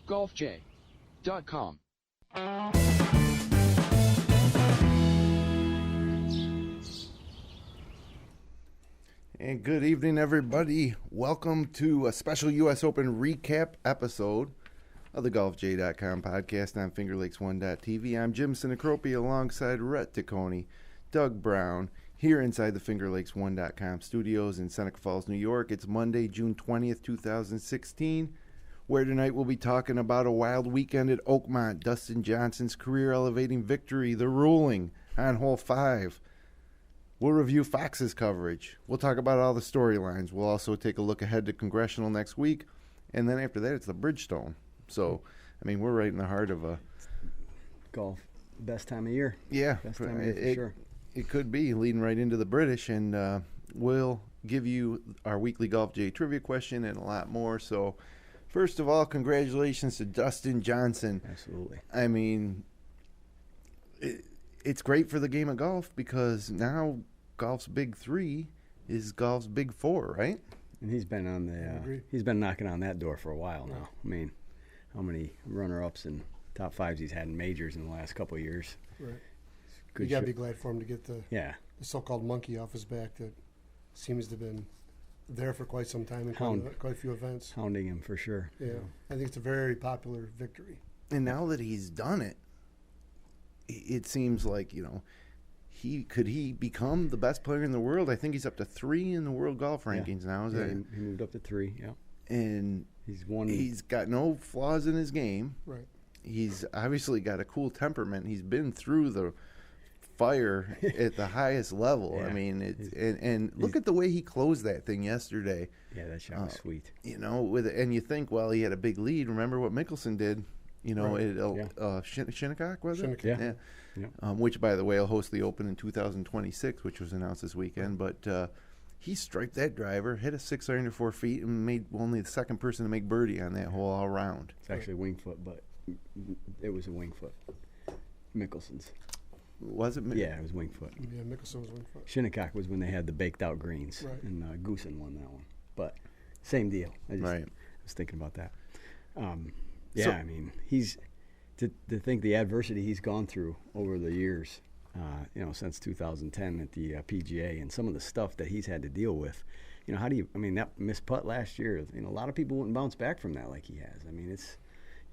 golfj.com. And good evening, everybody. Welcome to a special U.S. Open recap episode of the golfj.com podcast on fingerlakes1.tv. I'm Jim Sinacropi alongside Rhett Taccone, Doug Brown, here inside the fingerlakes1.com studios in Seneca Falls, New York. It's Monday, June 20th, 2016, where tonight we'll be talking about a wild weekend at Oakmont, Dustin Johnson's career-elevating victory, the ruling on Hole 5. We'll review Fox's coverage. We'll talk about all the storylines. We'll also take a look ahead to Congressional next week. And then after that, it's the Bridgestone. So, I mean, we're right in the heart of a... golf. Best time of year. Yeah. Best time of year for sure. It could be leading right into the British. And we'll give you our weekly Golf J trivia question and a lot more. So, first of all, congratulations to Dustin Johnson. Absolutely. I mean... It's great for the game of golf because now golf's big three is golf's big four, right? And he's been on he's been knocking on that door for a while now. I mean, how many runner-ups and top fives he's had in majors in the last couple of years? Right. You got to be glad for him to get the so-called monkey off his back that seems to have been there for quite some time in quite a few events. Hounding him for sure. Yeah. I think it's a very popular victory. And now that he's done it, it seems like, you know, he become the best player in the world? I think he's up to 3 in the world golf rankings now. He moved up to 3, yeah. And he's got no flaws in his game. Right. He's obviously got a cool temperament. He's been through the fire at the highest level. Yeah. I mean, and look at the way he closed that thing yesterday. Yeah, that shot was sweet. You know, and you think, well, he had a big lead. Remember what Mickelson did? You know, right. Shinnecock, was it? Yeah. Which, by the way, will host the Open in 2026, which was announced this weekend. But he striped that driver, hit a 604 feet, and made only the second person to make birdie on that hole all round. It's actually wing foot, but it was a wing foot. Mickelson's. Was it? Yeah, it was wing foot. Yeah, Mickelson was wing foot. Shinnecock was when they had the baked out greens, right. And Goosen won that one. But same deal. I was thinking about that. Yeah, I mean, he's to think the adversity he's gone through over the years, since 2010 at the PGA, and some of the stuff that he's had to deal with. You know, that missed putt last year, a lot of people wouldn't bounce back from that like he has. I mean,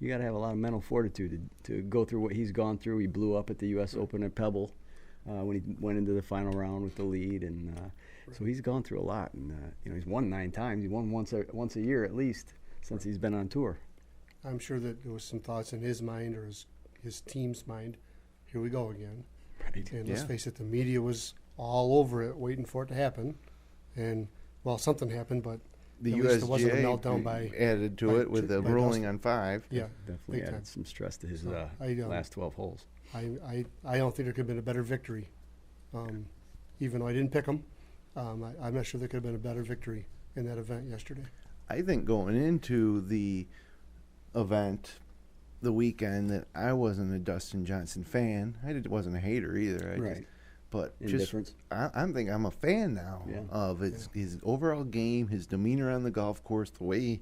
you got to have a lot of mental fortitude to go through what he's gone through. He blew up at the U.S. Open at Pebble when he went into the final round with the lead, and so he's gone through a lot. And he's won 9 times. He won once a year at least since he's been on tour. I'm sure that there was some thoughts in his mind or his team's mind. Here we go again. Right. And let's face it, the media was all over it, waiting for it to happen. And, well, something happened, but the at least it wasn't a meltdown added to it with the ruling on 5. Yeah. Definitely added some stress to his last 12 holes. I don't think there could have been a better victory. Even though I didn't pick him, I'm not sure there could have been a better victory in that event yesterday. I think going into the event, the weekend, that I wasn't a Dustin Johnson fan. I wasn't a hater either. Right. But Indifference. I'm a fan now of his overall game, his demeanor on the golf course, the way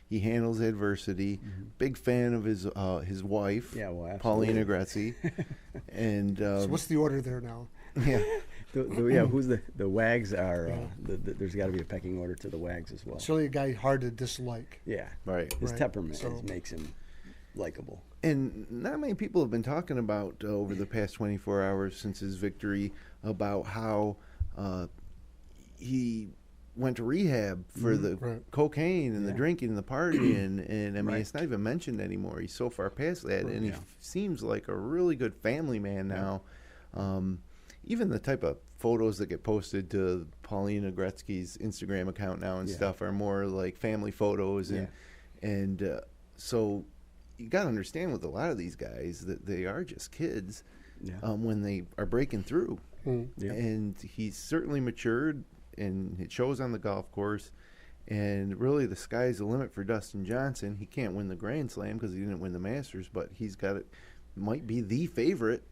he handles adversity. Mm-hmm. Big fan of his wife, Paulina Gretzky. And so what's the order there now? Yeah. Who's the Wags are? There's got to be a pecking order to the Wags as well. Surely a guy hard to dislike. Yeah, right. His temperament makes him likable. And not many people have been talking about over the past 24 hours since his victory about how he went to rehab for the cocaine and the drinking and the partying, and I mean it's not even mentioned anymore. He's so far past that, and he seems like a really good family man now. Even the type of photos that get posted to Paulina Gretzky's Instagram account now and stuff are more like family photos, and so you got to understand with a lot of these guys that they are just kids when they are breaking through, and he's certainly matured, and it shows on the golf course. And really, the sky's the limit for Dustin Johnson. He can't win the Grand Slam because he didn't win the Masters, but he's got it. Might be the favorite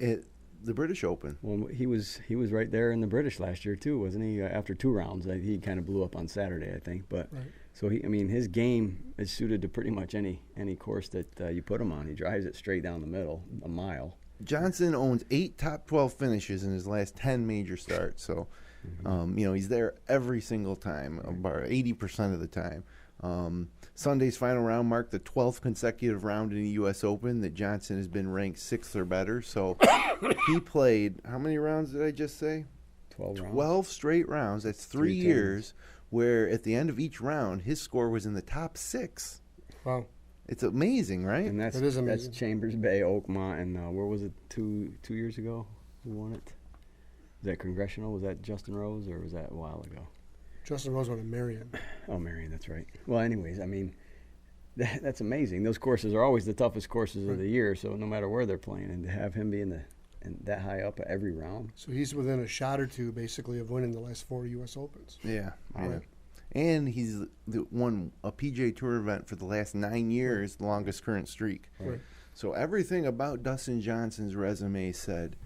at the British Open. Well, he was right there in the British last year too, wasn't he? After 2 rounds, he kind of blew up on Saturday, I think. But So his game is suited to pretty much any course that you put him on. He drives it straight down the middle, a mile. Johnson owns 8 top 12 finishes in his last 10 major starts. So, he's there every single time, about 80% of the time. Sunday's final round marked the 12th consecutive round in the U.S. Open that Johnson has been ranked 6th or better. So he played, how many rounds did I just say? 12 straight rounds. That's 3 years where at the end of each round, his score was in the top 6. Wow. It's amazing, right? And it is amazing. That's Chambers Bay, Oakmont, and where was it 2 years ago? Who won it? Was that Congressional? Was that Justin Rose, or was that a while ago? Justin Rose won at Marion. Oh, Marion, that's right. Well, anyways, that's amazing. Those courses are always the toughest courses of the year, so no matter where they're playing, and to have him be in that high up every round. So he's within a shot or two, basically, of winning the last 4 U.S. Opens. Yeah. And he's won a PGA Tour event for the last 9 years, the longest current streak. Right. So everything about Dustin Johnson's resume said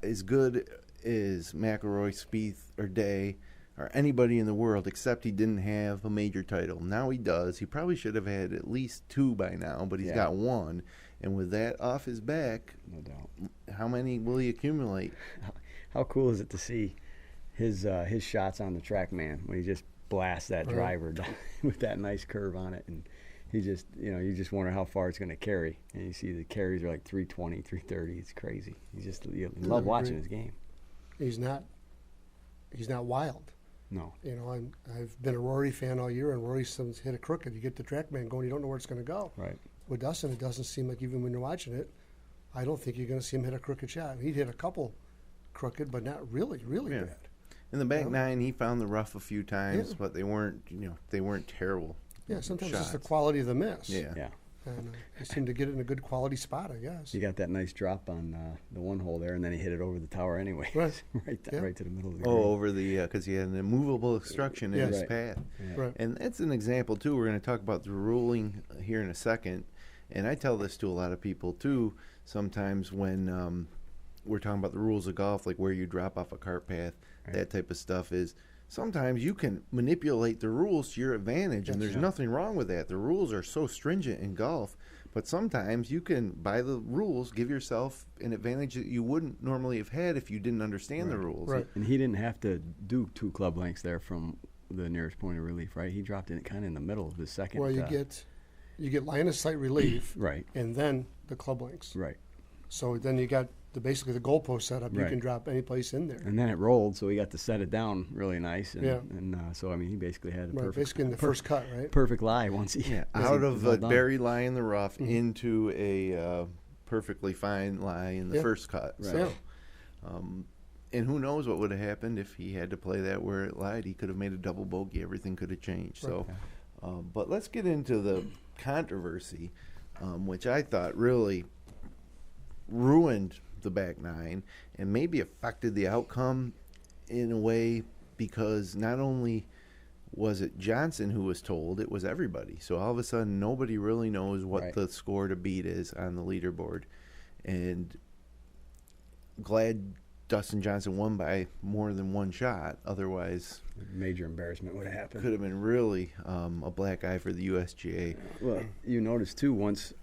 as good as McIlroy, Spieth, or Day, or anybody in the world, except he didn't have a major title. Now he does. He probably should have had at least 2 by now, but he's got 1. And with that off his back, no doubt, how many will he accumulate? How cool is it to see his shots on the track, man, when he just blasts that driver down with that nice curve on it, and he just, you just wonder how far it's going to carry, and you see the carries are like 320, 330. It's crazy. You love watching his game. He's not wild. No. I've been a Rory fan all year, and Rory's hit a crooked. You get the track man going, you don't know where it's going to go. Right. With Dustin, it doesn't seem like, even when you're watching it, I don't think you're going to see him hit a crooked shot. He'd hit a couple crooked, but not really bad. In the back 9, he found the rough a few times, but they weren't terrible. Yeah, sometimes shots. it's the quality of the miss. Yeah. And he seemed to get it in a good quality spot, I guess. He got that nice drop on the one hole there, and then he hit it over the tower anyway. Right. right to the middle of the green. Over the, because he had an immovable obstruction in his path. Yeah. Right. And that's an example, too. We're going to talk about the ruling here in a second. And I tell this to a lot of people, too, sometimes when we're talking about the rules of golf, like where you drop off a cart path, that type of stuff is sometimes you can manipulate the rules to your advantage, and there's nothing wrong with that. The rules are so stringent in golf, but sometimes you can, by the rules, give yourself an advantage that you wouldn't normally have had if you didn't understand the rules. Right. And he didn't have to do 2 club lengths there from the nearest point of relief, right? He dropped it kind of in the middle of the second. Well, you get line of sight relief, right, and then the club lengths. Right. So then you got basically the goalpost set up. You can drop any place in there. And then it rolled, so he got to set it down really nice. And, so he basically had a perfect, basically in the first cut, right? Perfect lie once he out of a buried lie in the rough into a perfectly fine lie in the first cut. Right. So, and who knows what would have happened if he had to play that where it lied. He could have made a double bogey. Everything could have changed. Right. So, but let's get into the controversy, which I thought really ruined the back 9 and maybe affected the outcome in a way, because not only was it Johnson who was told, it was everybody. So all of a sudden nobody really knows what the score to beat is on the leaderboard. And glad Dustin Johnson won by more than 1 shot. Otherwise, major embarrassment would have happened. Could have been really a black eye for the USGA. Well, you notice too, once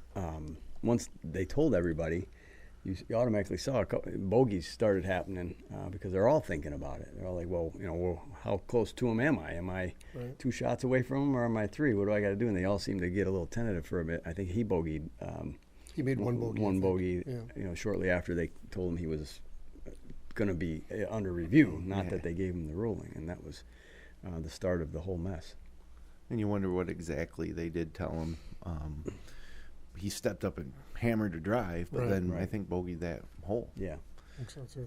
they told everybody, you automatically saw a couple bogeys started happening because they're all thinking about it. They're all like, well, how close to him am I? Am I 2 shots away from him, or am I 3? What do I got to do? And they all seem to get a little tentative for a bit. I think he bogeyed. He made 1 bogey. 1 bogey. Shortly after they told him he was going to be under review. Not that they gave him the ruling, and that was the start of the whole mess. And you wonder what exactly they did tell him. He stepped up and hammered a drive, but then I think bogeyed that hole. Yeah. I think so too.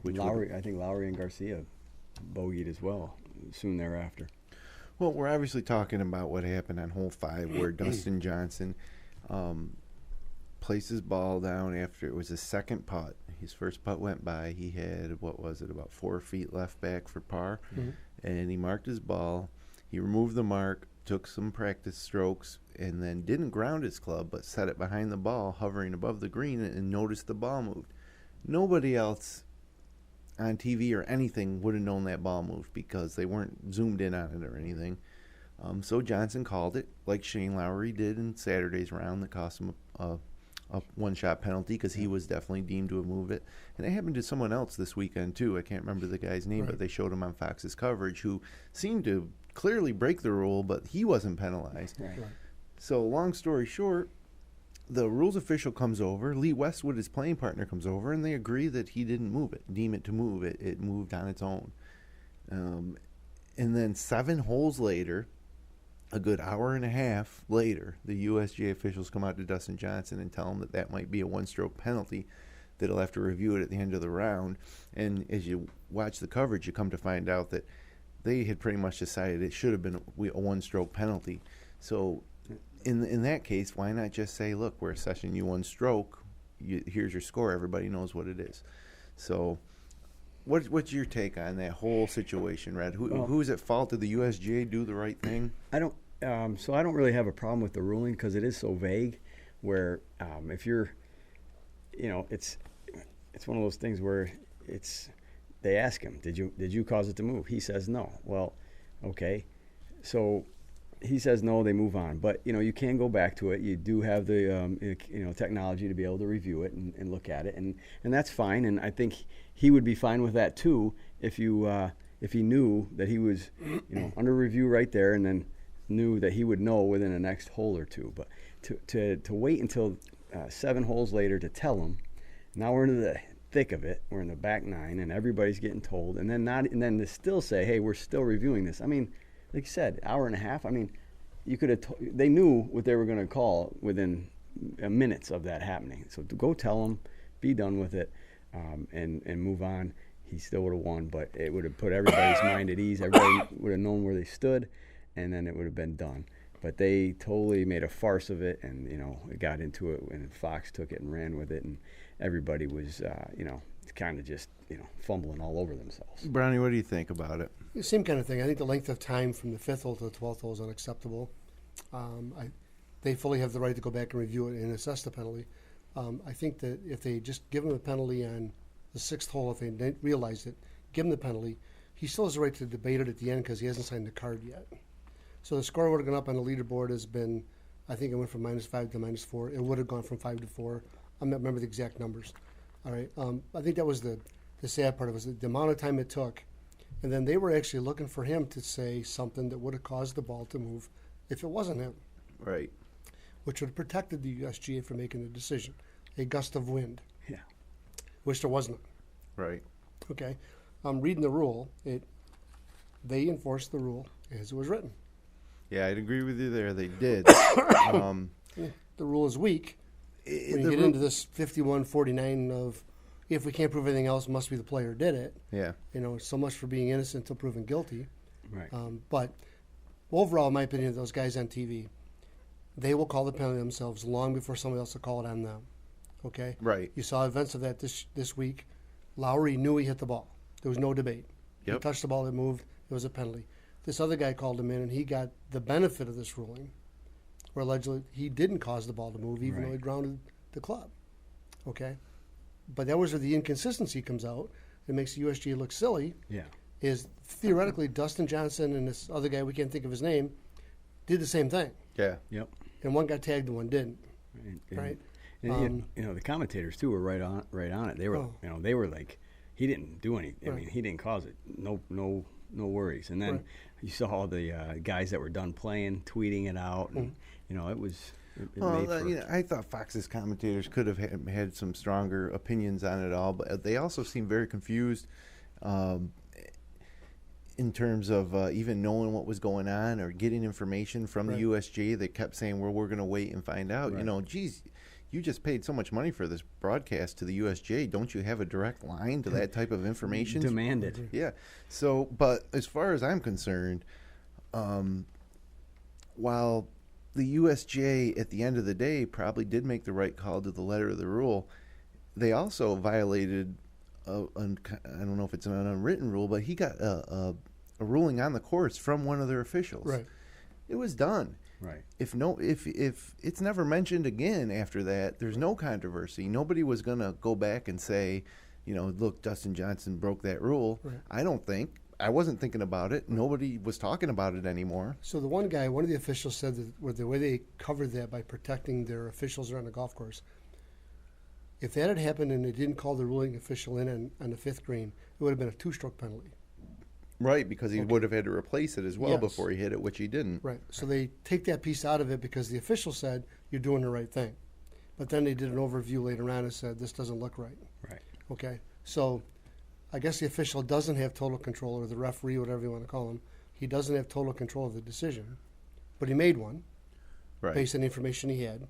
I think Lowry and Garcia bogeyed as well soon thereafter. Well, we're obviously talking about what happened on hole 5, where Dustin Johnson placed his ball down after it was his second putt. His first putt went by. He had, about 4 feet left back for par, and he marked his ball. He removed the mark, took some practice strokes, and then didn't ground his club, but set it behind the ball, hovering above the green, and noticed the ball moved. Nobody else on TV or anything would have known that ball moved because they weren't zoomed in on it or anything. So Johnson called it like Shane Lowry did in Saturday's round that cost him a one-shot penalty because he was definitely deemed to have moved it. And it happened to someone else this weekend, too. I can't remember the guy's name, but they showed him on Fox's coverage who seemed to clearly break the rule, but he wasn't penalized. Right. So long story short, the rules official comes over, Lee Westwood, his playing partner, comes over, and they agree that he didn't deem it to move it. It moved on its own. And then 7 holes later, a good hour and a half later, the USGA officials come out to Dustin Johnson and tell him that that might be a one-stroke penalty, that he'll have to review it at the end of the round. And as you watch the coverage, you come to find out that they had pretty much decided it should have been a one-stroke penalty. So in that case, why not just say, look, we're assessing you one stroke. Here's your score. Everybody knows what it is. So what's your take on that whole situation, Red? Who's at fault? Did the USGA do the right thing? I don't really have a problem with the ruling because it is so vague. Where if you're, it's one of those things where they ask him, did you cause it to move? He says no. Well, okay, so he says no. They move on, but you can go back to it. You do have the technology to be able to review it and look at it, and that's fine. And I think he would be fine with that too if he knew that he was under review right there, and then knew that he would know within the next hole or two. But to wait until 7 holes later to tell him, now we're into the thick of it. We're in the back 9, and everybody's getting told, and then to still say, hey, we're still reviewing this. I mean, like you said, hour and a half. I mean, you could have. They knew what they were going to call within minutes of that happening. So to go tell them, be done with it, and move on. He still would have won, but it would have put everybody's mind at ease. Everybody would have known where they stood, and then it would have been done. But they totally made a farce of it, and it got into it, and Fox took it and ran with it, and everybody was kind of just fumbling all over themselves. Brownie, what do you think about it? The same kind of thing. I think the length of time from the 5th hole to the 12th hole is unacceptable. They fully have the right to go back and review it and assess the penalty. I think that if they just give him a penalty on the 6th hole, if they didn't realize it, give him the penalty, he still has the right to debate it at the end because he hasn't signed the card yet. So the score would have gone up on the leaderboard has been, I think it went from -5 to -4. It would have gone from 5 to 4. I don't remember the exact numbers. All right. I think that was the sad part of it, was the amount of time it took. And then they were actually looking for him to say something that would have caused the ball to move if it wasn't him. Right. Which would have protected the USGA from making the decision. A gust of wind. Yeah. Which there wasn't. Right. Okay. Reading the rule, they enforced the rule as it was written. Yeah, I'd agree with you there. They did. The rule is weak. When you get into this 51-49 of, if we can't prove anything else, must be the player did it. Yeah. So much for being innocent until proven guilty. Right. But overall, in my opinion, those guys on TV, they will call the penalty themselves long before somebody else will call it on them. Okay? Right. You saw events of that this week. Lowry knew he hit the ball. There was no debate. Yep. He touched the ball, it moved, it was a penalty. This other guy called him in, and he got the benefit of this ruling, where allegedly he didn't cause the ball to move, even though he grounded the club. Okay? But that was where the inconsistency comes out. It makes the USGA look silly. Yeah. Is theoretically Dustin Johnson and this other guy, we can't think of his name, did the same thing. Yeah. Yep. And one got tagged and one didn't. Right? And the commentators too were right on it. They were, they were like, he didn't do anything. I mean, he didn't cause it. No worries. And then you saw all the guys that were done playing, tweeting it out, and it was. I thought Fox's commentators could have had some stronger opinions on it all, but they also seemed very confused in terms of even knowing what was going on or getting information from the USGA. They kept saying, well, we're going to wait and find out. Right. Geez, you just paid so much money for this broadcast to the USGA. Don't you have a direct line to that type of information? Demand it. Yeah. So, but as far as I'm concerned, while the USGA at the end of the day probably did make the right call to the letter of the rule, they also violated, I don't know if it's an unwritten rule, but he got a ruling on the course from one of their officials. Right. It was done. Right. If it's never mentioned again after that, there's no controversy. Nobody was going to go back and say, look, Dustin Johnson broke that rule. Right. I don't think. I wasn't thinking about it. Nobody was talking about it anymore. So the one of the officials said that the way they covered that by protecting their officials around the golf course, if that had happened and they didn't call the ruling official in on the fifth green, it would have been a 2-stroke penalty. Right, because he would have had to replace it as well before he hit it, which he didn't. Right. So they take that piece out of it because the official said, you're doing the right thing. But then they did an overview later on and said, this doesn't look right. Right. Okay. So I guess the official doesn't have total control, or the referee, whatever you want to call him. He doesn't have total control of the decision. But he made one based on the information he had.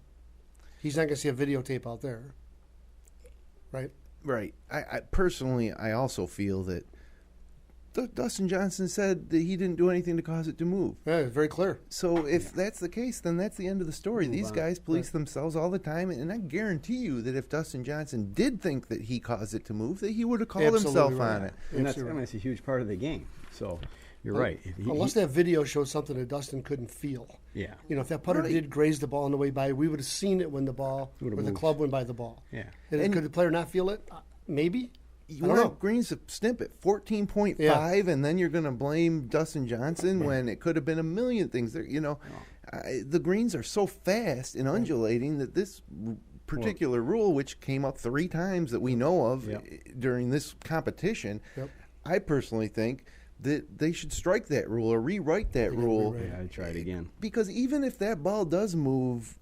He's not going to see a videotape out there. Right? Right. I personally, I also feel that Dustin Johnson said that he didn't do anything to cause it to move. Yeah, it's very clear. So if that's the case, then that's the end of the story. These guys police themselves all the time, and I guarantee you that if Dustin Johnson did think that he caused it to move, that he would have called himself on it. And that's a huge part of the game. So you're right. Unless that video showed something that Dustin couldn't feel. Yeah. You know, if that putter did graze the ball on the way by, we would have seen it when the club went by the ball. Yeah. And could the player not feel it? Maybe. You want Green's to snip at 14.5, and then you're going to blame Dustin Johnson when it could have been a million things. There, the greens are so fast and undulating that this particular rule, which came up 3 times that we know of during this competition, I personally think that they should strike that rule or rewrite that rule. Yeah, I'd try it again. Because even if that ball does move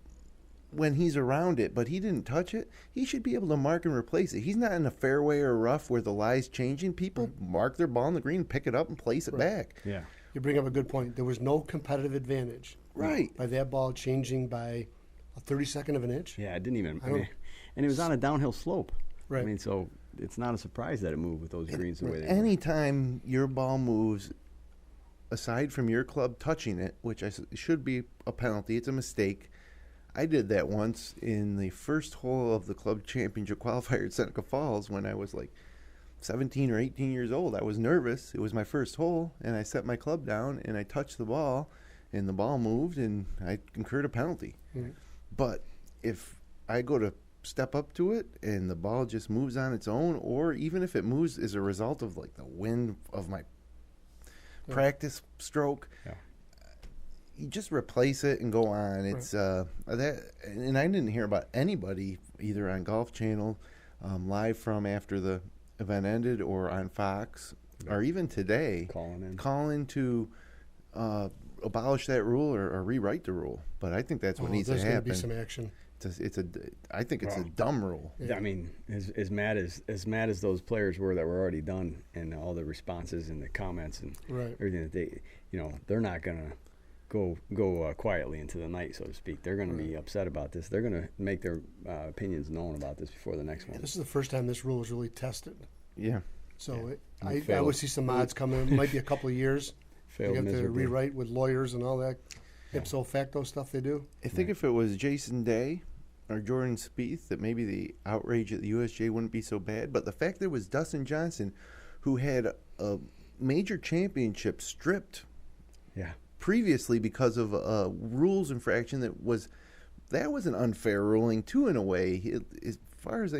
when he's around it, but he didn't touch it, he should be able to mark and replace it. He's not in a fairway or rough where the lie's changing. People mark their ball on the green, pick it up, and place it back. Yeah. You bring up a good point. There was no competitive advantage. Right. By that ball changing by a 32nd of an inch. Yeah, it didn't even. And it was on a downhill slope. Right. I mean, so it's not a surprise that it moved with those greens the way they were. Anytime your ball moves, aside from your club touching it, which should be a penalty, it's a mistake. I did that once in the first hole of the club championship qualifier at Seneca Falls when I was like 17 or 18 years old. I was nervous. It was my first hole, and I set my club down, and I touched the ball, and the ball moved, and I incurred a penalty. Mm-hmm. But if I go to step up to it and the ball just moves on its own, or even if it moves as a result of like the wind of my practice stroke, you just replace it and go on. It's that, and I didn't hear about anybody either on Golf Channel, live from after the event ended, or on Fox, or even today, calling to abolish that rule or rewrite the rule. But I think that's what needs to happen. There's going to be some action. I think it's a dumb rule. Yeah. I mean, as mad as those players were that were already done, and all the responses and the comments and everything that they, they're not gonna go quietly into the night, so to speak. They're going to be upset about this. They're going to make their opinions known about this before the next one. This is the first time this rule was really tested. Yeah. So I would see some odds coming. It might be a couple of years. Failed you have miserably. to rewrite with lawyers and all that ipso facto stuff they do. I think if it was Jason Day or Jordan Spieth, that maybe the outrage at the USGA wouldn't be so bad. But the fact that it was Dustin Johnson, who had a major championship stripped previously because of a rules infraction that was an unfair ruling too, in a way. As far as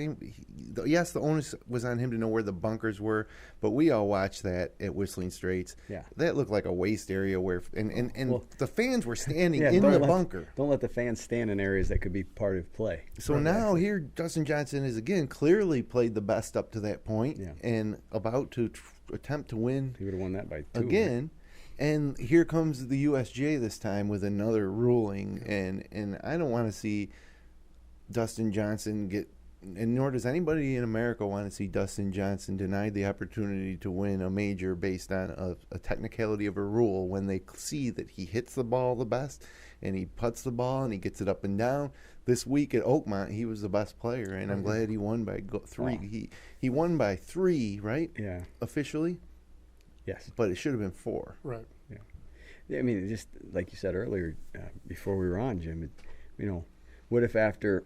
yes, the onus was on him to know where the bunkers were, but we all watched that at Whistling Straits. Yeah, that looked like a waste area where the fans were standing in the bunker. Don't let the fans stand in areas that could be part of play. So now here, Dustin Johnson is again clearly played the best up to that point, and about to attempt to win. He would have won that by 2 again. And here comes the USGA this time with another ruling, and I don't want to see Dustin Johnson get, and nor does anybody in America want to see Dustin Johnson denied the opportunity to win a major based on a technicality of a rule when they see that he hits the ball the best and he putts the ball and he gets it up and down. This week at Oakmont, he was the best player, and I'm glad he won by 3. Oh. He won by 3, right? Yeah. Officially? Yes. But it should have been 4. Right. Yeah. I mean, just like you said earlier, before we were on, Jim, what if after,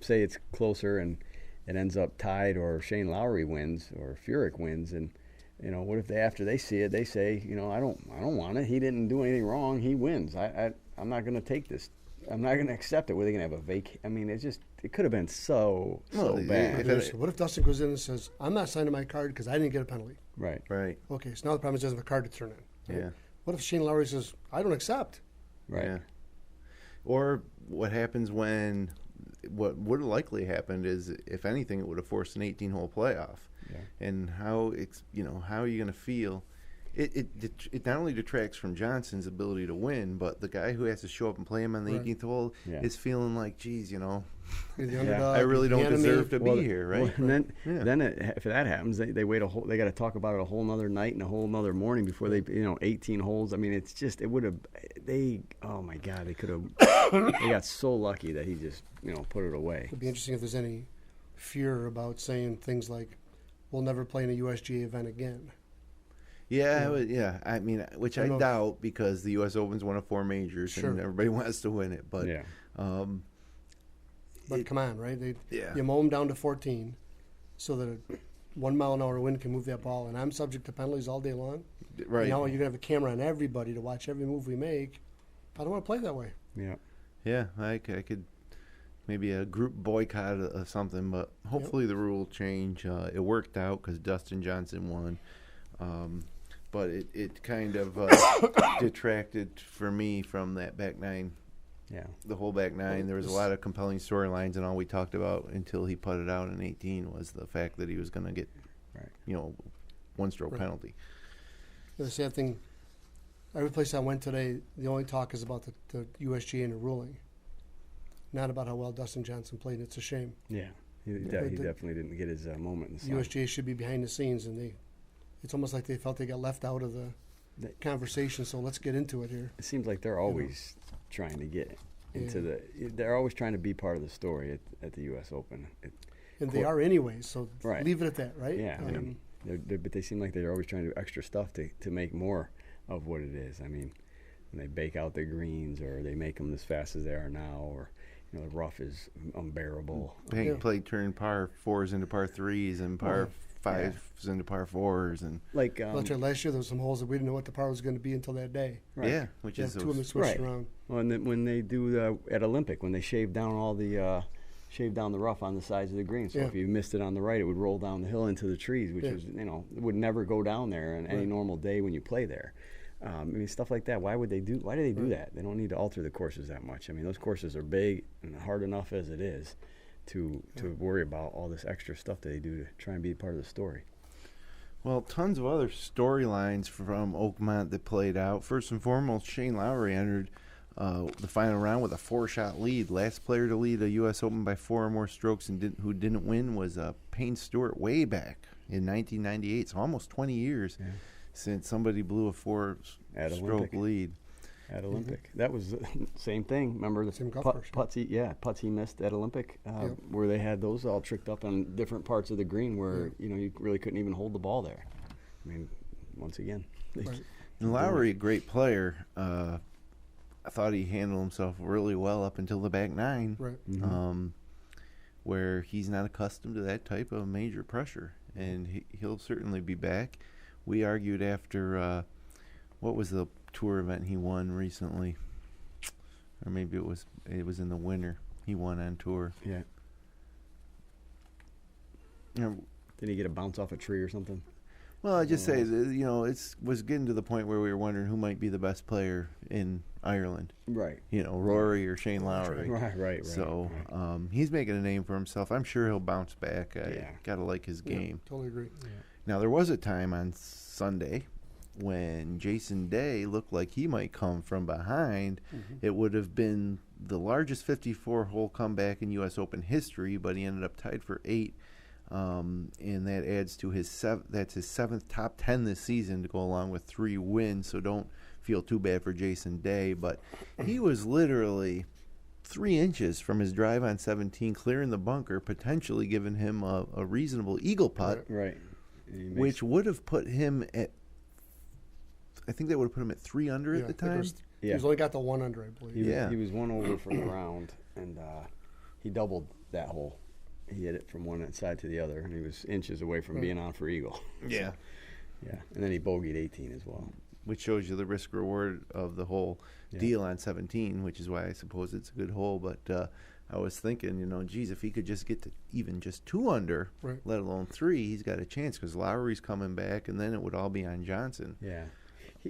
say it's closer and it ends up tied, or Shane Lowry wins or Furyk wins, and what if after they see it, they say, I don't want it. He didn't do anything wrong. He wins. I'm not going to take this I'm not going to accept it. Were they going to have a I mean, it could have been so bad. What if Dustin goes in and says, I'm not signing my card because I didn't get a penalty? Right. Okay, so now the problem is he doesn't have a card to turn in. Right? Yeah. What if Shane Lowry says, I don't accept? Right. Yeah. Or what happens when what would have likely happened is, if anything, it would have forced an 18-hole playoff. Yeah. And how are you going to feel? It not only detracts from Johnson's ability to win, but the guy who has to show up and play him on the 18th hole is feeling like, geez, I really don't deserve to be here, right? Well, and then if that happens, they wait they got to talk about it a whole nother night and a whole nother morning before they 18 holes. I mean, it's just oh my God, they could have they got so lucky that he just put it away. It'd be interesting if there's any fear about saying things like, we'll never play in a USGA event again. Yeah, I mean, which I doubt, because the U.S. Open's one of 4 majors, sure, and everybody wants to win it. But but come on, right? You mow them down to 14, so that a 1 mile an hour wind can move that ball, and I'm subject to penalties all day long. Right. And now you're gonna have a camera on everybody to watch every move we make. I don't want to play that way. Yeah. Yeah, I could. Maybe a group boycott or something, but hopefully the rule will change. It worked out because Dustin Johnson won. But it kind of detracted for me from that back nine. Yeah. The whole back nine. There was a lot of compelling storylines, and all we talked about until he putted out in 18 was the fact that he was going to get, one-stroke penalty. The sad thing, every place I went today, the only talk is about the USGA and the ruling, not about how well Dustin Johnson played. It's a shame. Yeah. He definitely didn't get his moment in the sun. USGA should be behind the scenes, and it's almost like they felt they got left out of the conversation, so let's get into it here. It seems like they're always trying to get into they're always trying to be part of the story at the U.S. Open. And they are anyways, so leave it at that, right? Yeah, but they seem like they're always trying to do extra stuff to make more of what it is. I mean, when they bake out the greens, or they make them as fast as they are now, or the rough is unbearable. Play turn par 4s into par 3s and par 5s into par 4s, and last year there was some holes that we didn't know what the par was going to be until that day. Right. Yeah, which is 2 of them switched around. Well, and then when they do at Olympic, when they shave down all the the rough on the sides of the green, so if you missed it on the right, it would roll down the hill into the trees, which was it would never go down there on any normal day when you play there. I mean, stuff like that. Why do they do that? They don't need to alter the courses that much. I mean, those courses are big and hard enough as it is to worry about all this extra stuff that they do to try and be part of the story. Well, tons of other storylines from Oakmont that played out. First and foremost, Shane Lowry entered the final round with a 4-shot lead. Last player to lead a U.S. Open by 4 or more strokes and who didn't win was Payne Stewart way back in 1998. So almost 20 years since somebody blew a 4-stroke lead. At Olympic. That was the same thing. Remember the same putts he missed at Olympic, where they had those all tricked up on different parts of the green where you really couldn't even hold the ball there. I mean, once again. And Lowry, a great player. I thought he handled himself really well up until the back nine, where he's not accustomed to that type of major pressure, and he'll certainly be back. We argued after what was the tour event he won recently, or maybe it was in the winter he won on tour. Yeah. Did he get a bounce off a tree or something? Well, I just say it was getting to the point where we were wondering who might be the best player in Ireland. Right. Rory or Shane Lowry. Right. So he's making a name for himself. I'm sure he'll bounce back. Gotta like his game. Totally agree. Yeah. Now there was a time on Sunday when Jason Day looked like he might come from behind. It would have been the largest 54-hole comeback in U.S. Open history, but he ended up tied for 8, and that adds to his 7th top 10 this season to go along with 3 wins. So don't feel too bad for Jason Day, but he was literally 3 inches from his drive on 17, clearing the bunker, potentially giving him a reasonable eagle putt, right. Which would have put him at. I think that would have put him at 3 under at the time. He's only got the 1 under, I believe. He was 1 over from the round, and he doubled that hole. He hit it from one side to the other, and he was inches away from being on for eagle. Yeah. Yeah, and then he bogeyed 18 as well. which shows you the risk reward of the whole deal on 17, which is why I suppose it's a good hole. But I was thinking, geez, if he could just get to even just 2 under, let alone 3, he's got a chance because Lowry's coming back, and then it would all be on Johnson. Yeah,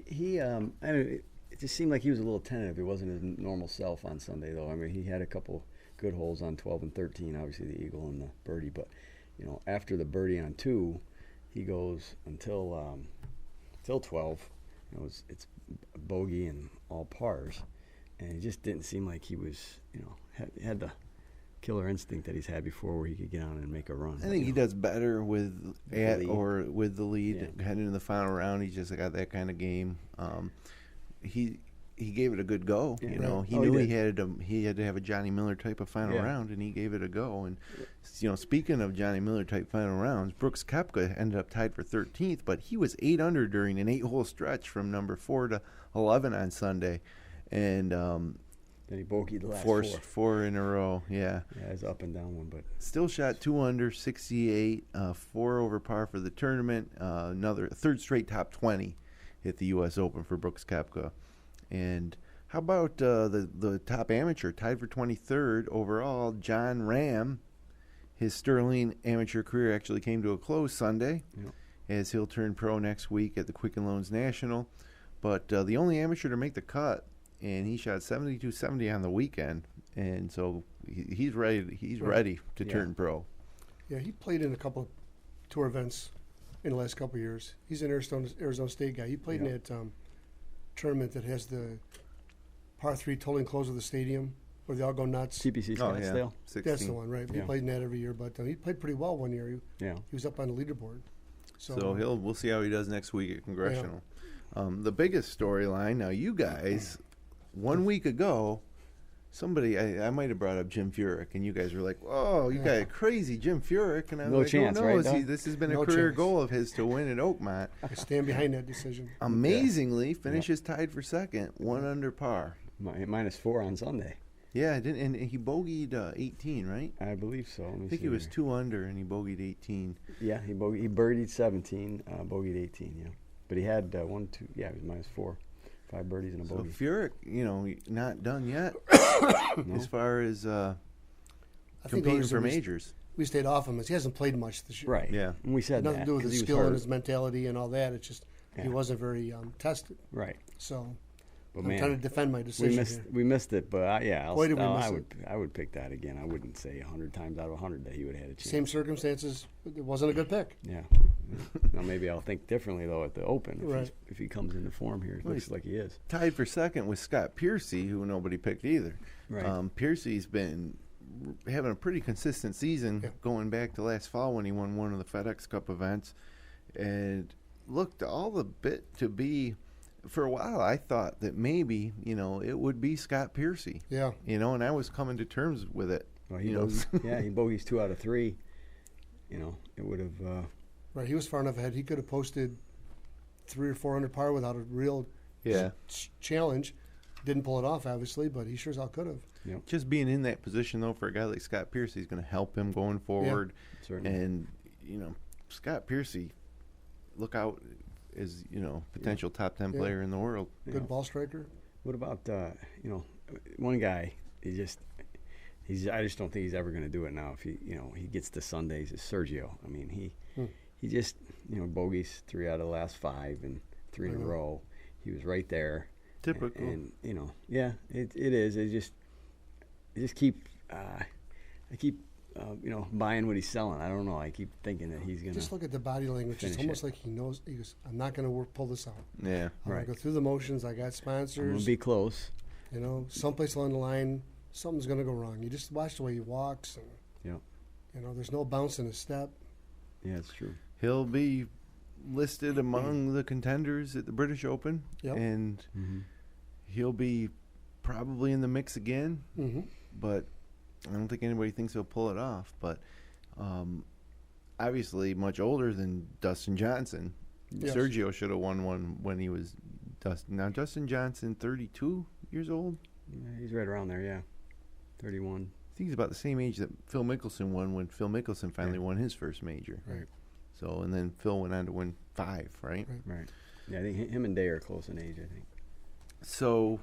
he I mean, it just seemed like he was a little tentative. He wasn't his normal self on Sunday, though. I mean, he had a couple good holes on 12 and 13, obviously the eagle and the birdie, but after the birdie on 2, he goes until 12. It's bogey and all pars, and it just didn't seem like he was, had the killer instinct that he's had before, where he could get on and make a run. I think he does better with the lead heading into the final round. He's just got that kind of game. He gave it a good go. He knew he had to have a Johnny Miller type of final round, and he gave it a go. And speaking of Johnny Miller type final rounds, Brooks Koepka ended up tied for 13th, but he was 8 under during an 8-hole stretch from number 4 to 11 on Sunday, and then he bogeyed the last four in a row. Yeah, it's up and down one, but still shot 2 under, 68, 4 over par for the tournament. Another third straight top 20 at the U.S. Open for Brooks Koepka. And how about the top amateur, tied for 23rd overall, John Ram? His Sterling amateur career actually came to a close Sunday, as he'll turn pro next week at the Quicken Loans National. But the only amateur to make the cut, and he shot 72-70 on the weekend, and so he's ready. He's ready to turn pro. Yeah, he played in a couple of tour events in the last couple of years. He's an Arizona State guy. He played in that tournament that has the par 3 totally enclosed of the stadium where they all go nuts. TPC Scottsdale. That's the one, right? He played in that every year, but he played pretty well one year. He was up on the leaderboard. So we'll see how he does next week at Congressional. The biggest storyline, now you guys, 1 week ago, somebody, I might have brought up Jim Furyk, and you guys were like, "Oh, you got crazy Jim Furyk," and I was chance, right? This has been a career goal of his to win at Oakmont. I stand behind that decision. Amazingly, finishes tied for second, 1 under par. -4 on Sunday. Yeah, and he bogeyed 18, right? I believe so. I think he was 2 under, and he bogeyed 18. Yeah, he birdied 17, bogeyed 18. Yeah, but he had 1, 2. Yeah, he was -4. 5 birdies and a bogey. So Furyk, not done yet as far as competing for majors. We stayed off him as he hasn't played much this year. Right. Yeah. And we said nothing to do with his skill and his mentality and all that. It's just he wasn't very tested. Right. So but I'm trying to defend my decision. We missed it, but I would pick that again. I wouldn't say 100 times out of 100 that he would have had a chance. Same circumstances, it wasn't a good pick. Yeah. Now maybe I'll think differently though at the Open if he comes into form here. It looks like he is. Tied for second with Scott Piercy, who nobody picked either. Right. Piercy's been having a pretty consistent season going back to last fall when he won one of the FedEx Cup events, and looked all a bit to be. For a while, I thought that maybe it would be Scott Piercy. Yeah. And I was coming to terms with it. Well, he bogeys 2 out of 3. It would have. Right, he was far enough ahead. He could have posted 3 or 4 under par without a real challenge. Didn't pull it off, obviously, but he sure as hell could have. Yep. Just being in that position, though, for a guy like Scott Piercy is going to help him going forward. Yeah, certainly. And Scott Piercy, look out. Is potential top 10 player in the world. Good ball striker. What about one guy? I just don't think he's ever going to do it now. If he gets to Sundays, is Sergio. I mean he just bogeys 3 out of the last 5 and 3 in a row. He was right there. Typical. And it is. I keep buying what he's selling. I don't know. I keep thinking that he's going to just look at the body language. It's almost like he knows. He goes, "I'm not going to pull this out. Yeah, I'm going to go through the motions. I got sponsors. I'm going to be close. Someplace along the line, something's going to go wrong. You just watch the way he walks, and there's no bounce in his step. Yeah, it's true. He'll be listed among the contenders at the British Open, and he'll be probably in the mix again. But I don't think anybody thinks he'll pull it off, but obviously much older than Dustin Johnson. Yes. Sergio should have won one when he was Dustin. Now Dustin Johnson, 32 years old? Yeah, he's right around there, yeah. 31. I think he's about the same age that Phil Mickelson won when Phil Mickelson finally won his first major. Right. So, and then Phil went on to win 5, right? Right. Yeah, I think him and Day are close in age, I think. So,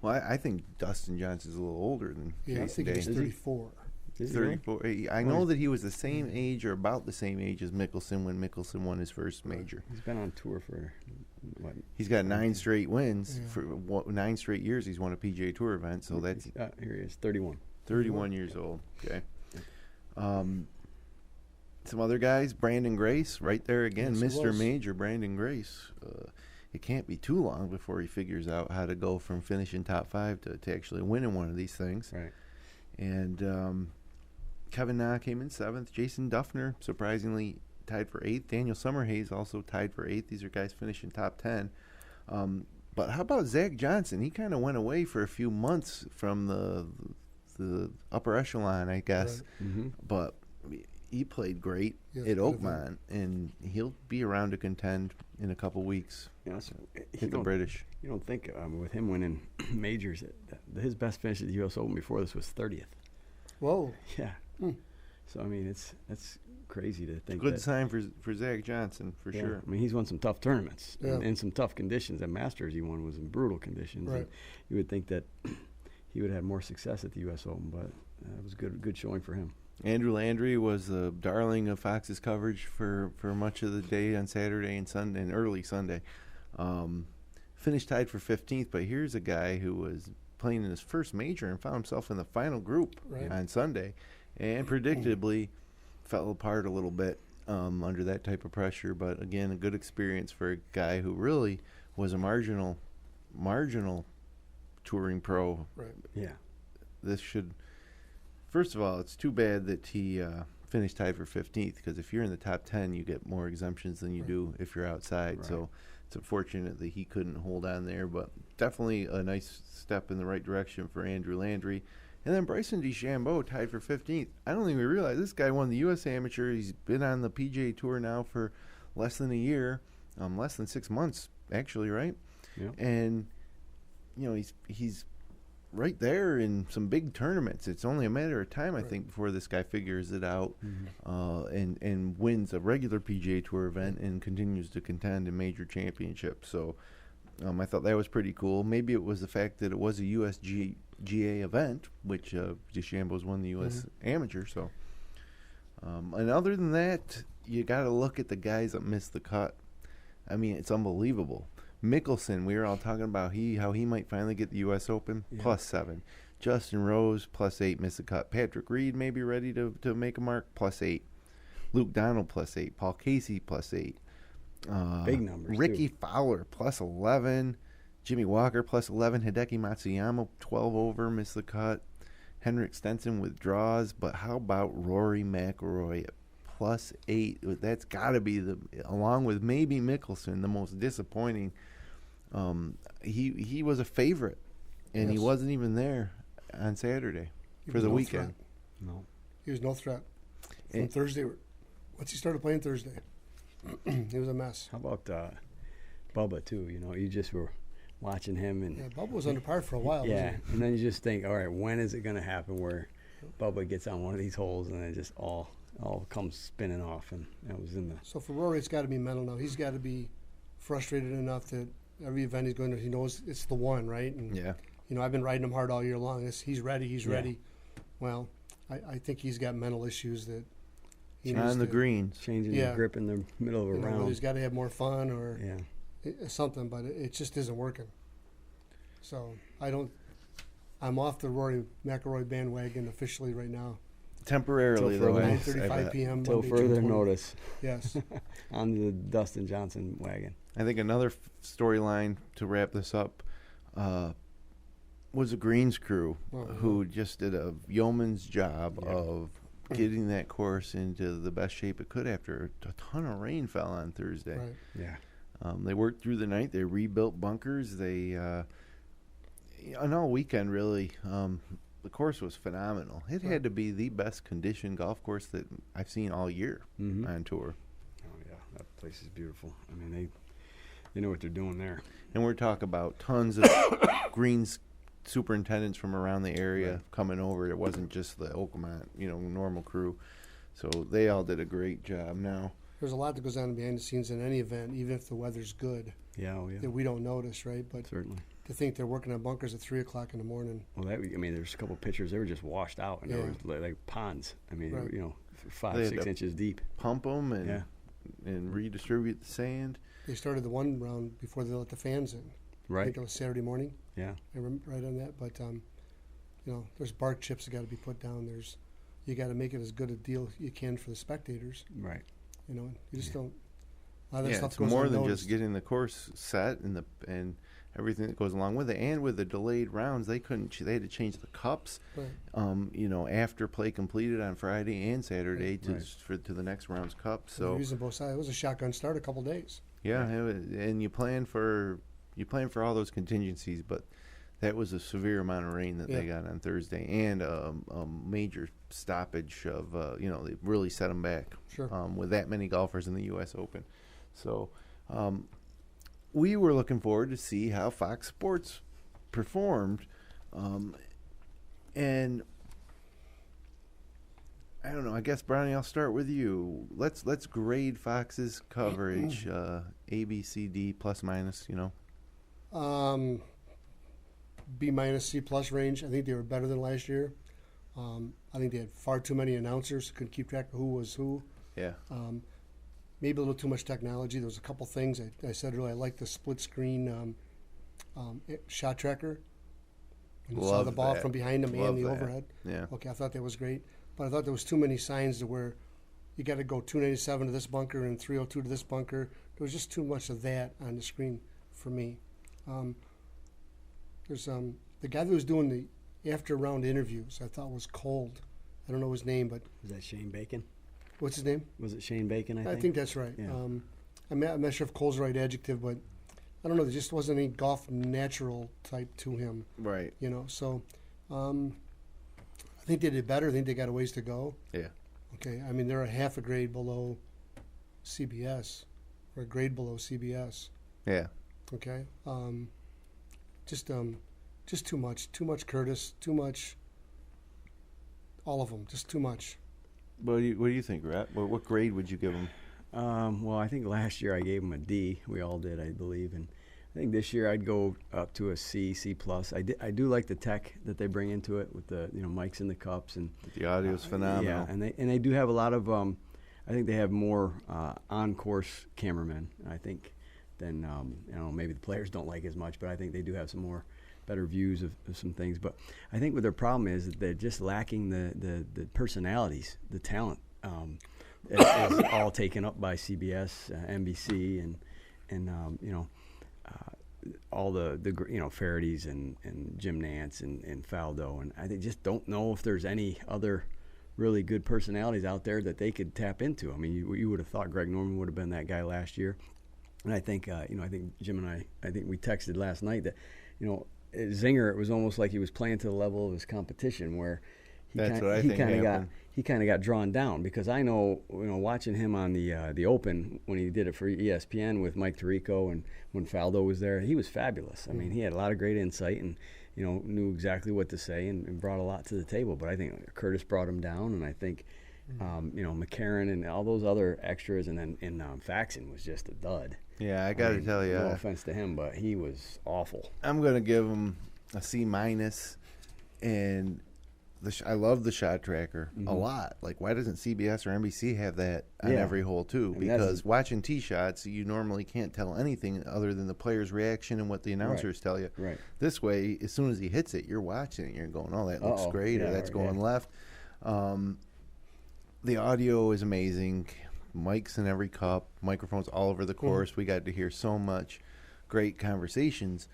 well, I think Dustin Johnson's a little older than Jason I think Day. he's 34. 34. I know that he was the same age or about the same age as Mickelson when Mickelson won his first major. He's been on tour for what? He's got 9 straight wins. For 9 straight years, he's won a PGA Tour event. So that's here he is, 31. 31 years old. Okay. Some other guys, Brandon Grace, right there again, Yes, Mr. Major Brandon Grace. It can't be too long before he figures out how to go from finishing top 5 to actually winning one of these things. Right. And Kevin Na came in 7th. Jason Duffner, surprisingly, tied for 8th. Daniel Summerhays also tied for 8th. These are guys finishing top 10. But how about Zach Johnson? He kind of went away for a few months from the upper echelon, I guess. Right. Mm-hmm. But he played great at Oakmont, and he'll be around to contend in a couple weeks. Yeah, so hit the British. You don't think with him winning majors, his best finish at the U.S. Open before this was 30th. Whoa. Yeah. So I mean, that's crazy to think. Good sign for Zach Johnson for sure. I mean, he's won some tough tournaments in some tough conditions. That Masters he won was in brutal conditions. Right. And you would think that he would have more success at the U.S. Open, but it was good showing for him. Andrew Landry was the darling of Fox's coverage for much of the day on Saturday and Sunday and early Sunday. Finished tied for 15th, but here's a guy who was playing in his first major and found himself in the final group on Sunday, and predictably fell apart a little bit under that type of pressure. But again, a good experience for a guy who really was a marginal touring pro. Right. Yeah. This should. First of all, it's too bad that he finished tied for 15th, because if you're in the top 10, you get more exemptions than you do if you're outside. Right. So it's unfortunate that he couldn't hold on there, but definitely a nice step in the right direction for Andrew Landry. And then Bryson DeChambeau tied for 15th. I don't even realize this guy won the U.S. Amateur. He's been on the PGA Tour now for less than a year, less than 6 months, actually, right? Yeah. And, you know, he's right there in some big tournaments. It's only a matter of time, I think, before this guy figures it out and wins a regular PGA Tour event and continues to contend in major championships. So I thought that was pretty cool. Maybe it was the fact that it was a USGA event, which DeChambeau's won the U.S. Amateur. So, and other than that, you got to look at the guys that missed the cut. I mean, it's unbelievable. Mickelson, we were all talking about how he might finally get the U.S. Open, +7. Justin Rose, +8, missed the cut. Patrick Reed may be ready to make a mark, +8. Luke Donald, +8. Paul Casey, +8. Big numbers, Ricky Fowler, +11. Jimmy Walker, +11. Hideki Matsuyama, 12 over, missed the cut. Henrik Stenson withdraws. But how about Rory McIlroy at +8? That's got to be, along with maybe Mickelson, the most disappointing. He was a favorite, and he wasn't even there on Saturday for the weekend. No, he was no threat from Thursday. Once he started playing Thursday, it was a mess. How about Bubba too? You know, you just were watching him, and Bubba was under par for a while. Yeah, and then you just think, all right, when is it going to happen where Bubba gets on one of these holes and it just all comes spinning off? And that was in the. So for Rory, it's got to be mental now. He's got to be frustrated enough that every event he's going to, he knows it's the one, right? And you know, I've been riding him hard all year long. He's ready. He's ready. Well, I think he's got mental issues that he on the greens, changing the grip in the middle of a round. He's got to have more fun or something, but it just isn't working. So I'm off the Rory McIlroy bandwagon officially right now. Temporarily, though. 9:35 p.m. Until further notice. Yes. On the Dustin Johnson wagon. I think another storyline to wrap this up was the greens crew, who just did a yeoman's job of getting that course into the best shape it could after a ton of rain fell on Thursday. Right. Yeah. They worked through the night. They rebuilt bunkers. They on all weekend, really, the course was phenomenal. It had to be the best conditioned golf course that I've seen all year on tour. Oh yeah, that place is beautiful. I mean, they know what they're doing there. And we're talking about tons of greens superintendents from around the area coming over. It wasn't just the Oakmont, normal crew. So they all did a great job. Now, there's a lot that goes on behind the scenes in any event, even if the weather's good. Yeah, that we don't notice, right? But certainly. To think they're working on bunkers at 3:00 in the morning. Well, there's a couple pictures. They were just washed out, and there was like ponds. I mean, right. 5-6 inches deep. Pump them and redistribute the sand. They started the one round before they let the fans in. Right. I think it was Saturday morning. Yeah. I remember right on that. But there's bark chips that got to be put down. You got to make it as good a deal you can for the spectators. Right. You just don't. A lot of that stuff it's goes more unnoticed. than just getting the course set and everything that goes along with it. And with the delayed rounds, they had to change the cups. Right. After play completed on Friday and Saturday to the next round's cup. So they're using both sides. It was a shotgun start a couple days. Yeah, and you plan for all those contingencies, but that was a severe amount of rain that they got on Thursday, and a major stoppage of they really set them back. Sure. With that many golfers in the U.S. Open, so we were looking forward to see how Fox Sports performed, and I don't know. I guess Brownie, I'll start with you. Let's grade Fox's coverage, A, B, C, D, plus minus. B minus, C plus range. I think they were better than last year. I think they had far too many announcers, couldn't keep track of who was who. Yeah. Maybe a little too much technology. There was a couple things I said earlier. I liked the split screen shot tracker. And you saw the ball from behind them and the overhead. Yeah. Okay, I thought that was great. But I thought there was too many signs to where you got to go 297 to this bunker and 302 to this bunker. There was just too much of that on the screen for me. There's the guy that was doing the after round interviews. I thought was cold. I don't know his name, but was that Shane Bacon? What's his name? Was it Shane Bacon? I think that's right. Yeah. I'm not sure if cold's the right adjective, but I don't know. There just wasn't any golf natural type to him. Right. So I think they did better. I think they got a ways to go. Yeah. Okay. I mean, they're a half a grade below CBS, or a grade below CBS. Yeah. Okay. Just too much. Too much Curtis. Too much. All of them. Just too much. What do you think, Rat? What grade would you give them? Well, I think last year I gave them a D. We all did, I believe, and I think this year I'd go up to a C, C plus. I do like the tech that they bring into it with the mics in the cups, and the audio's phenomenal. Yeah, and they do have a lot of. I think they have more on-course cameramen. I think than maybe the players don't like as much, but I think they do have some more better views of some things. But I think what their problem is that they're just lacking the personalities, the talent. Is all taken up by CBS, NBC, and all the Farady's and Jim Nantz and Faldo, and I just don't know if there's any other really good personalities out there that they could tap into. I mean, you would have thought Greg Norman would have been that guy last year, and I think I think Jim and I think we texted last night that Zinger, it was almost like he was playing to the level of his competition where. He kind of got drawn down, because I know watching him on the Open when he did it for ESPN with Mike Tirico and when Faldo was there, he was fabulous. I mean, he had a lot of great insight and knew exactly what to say and brought a lot to the table. But I think Curtis brought him down, and I think McCarron and all those other extras, and then Faxon was just a dud. Yeah, I got to tell you, no offense to him, but he was awful. I'm going to give him a C minus, and. I love the shot tracker a lot. Like, why doesn't CBS or NBC have that on every hole too? Because watching tee shots, you normally can't tell anything other than the player's reaction and what the announcers tell you. Right. This way, as soon as he hits it, you're watching it. You're going, oh, that looks great, or that's going left. The audio is amazing. Mics in every cup, microphones all over the course. We got to hear so much great conversations.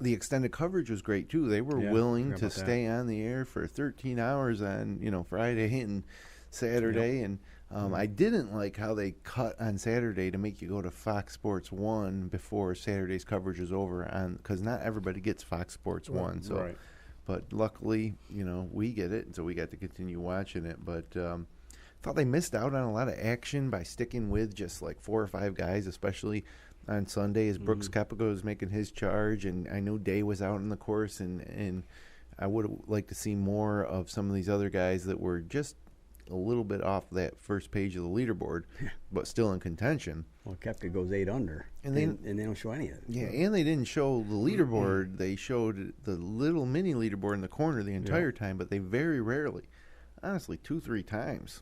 The extended coverage was great too. They were willing to stay on the air for 13 hours on Friday and Saturday, and I didn't like how they cut on Saturday to make you go to Fox Sports 1 before Saturday's coverage is over, because not everybody gets Fox Sports 1. So, but luckily, we get it, and so we got to continue watching it. But thought they missed out on a lot of action by sticking with just like 4 or 5 guys, especially on Sunday as Brooks Koepka was making his charge, and I know Day was out in the course, and I would have liked to see more of some of these other guys that were just a little bit off that first page of the leaderboard, but still in contention. Well, Koepka goes 8 under, and they don't show any of it. Yeah, and they didn't show the leaderboard. They showed the little mini leaderboard in the corner the entire time, but they very rarely, honestly, 2-3 times,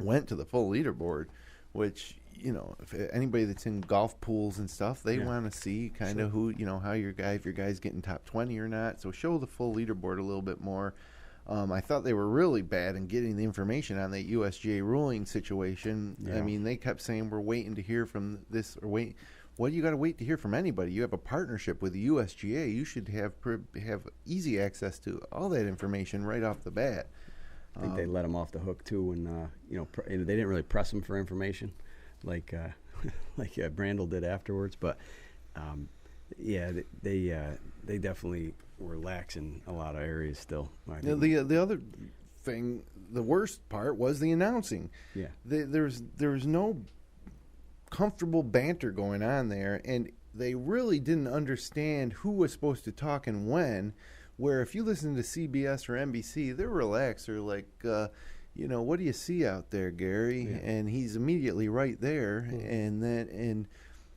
went to the full leaderboard, which, you know, if anybody that's in golf pools and stuff, they want to see kind of who, you know, how if your guy's getting top 20 or not. So show the full leaderboard a little bit more. I thought they were really bad in getting the information on that USGA ruling situation. I mean, they kept saying, we're waiting to hear from this or wait. What do you got to wait to hear from anybody? You have a partnership with the USGA. You should have easy access to all that information right off the bat. I think they let him off the hook too when you know, they didn't really press him for information like Brandel did afterwards. But they definitely were lax in a lot of areas still. The other thing, the worst part was the announcing. Yeah, there was no comfortable banter going on there, and they really didn't understand who was supposed to talk and when. Where if you listen to CBS or NBC, they're relaxed. They're like, you know, what do you see out there, Gary? Yeah. And he's immediately right there. Mm-hmm. And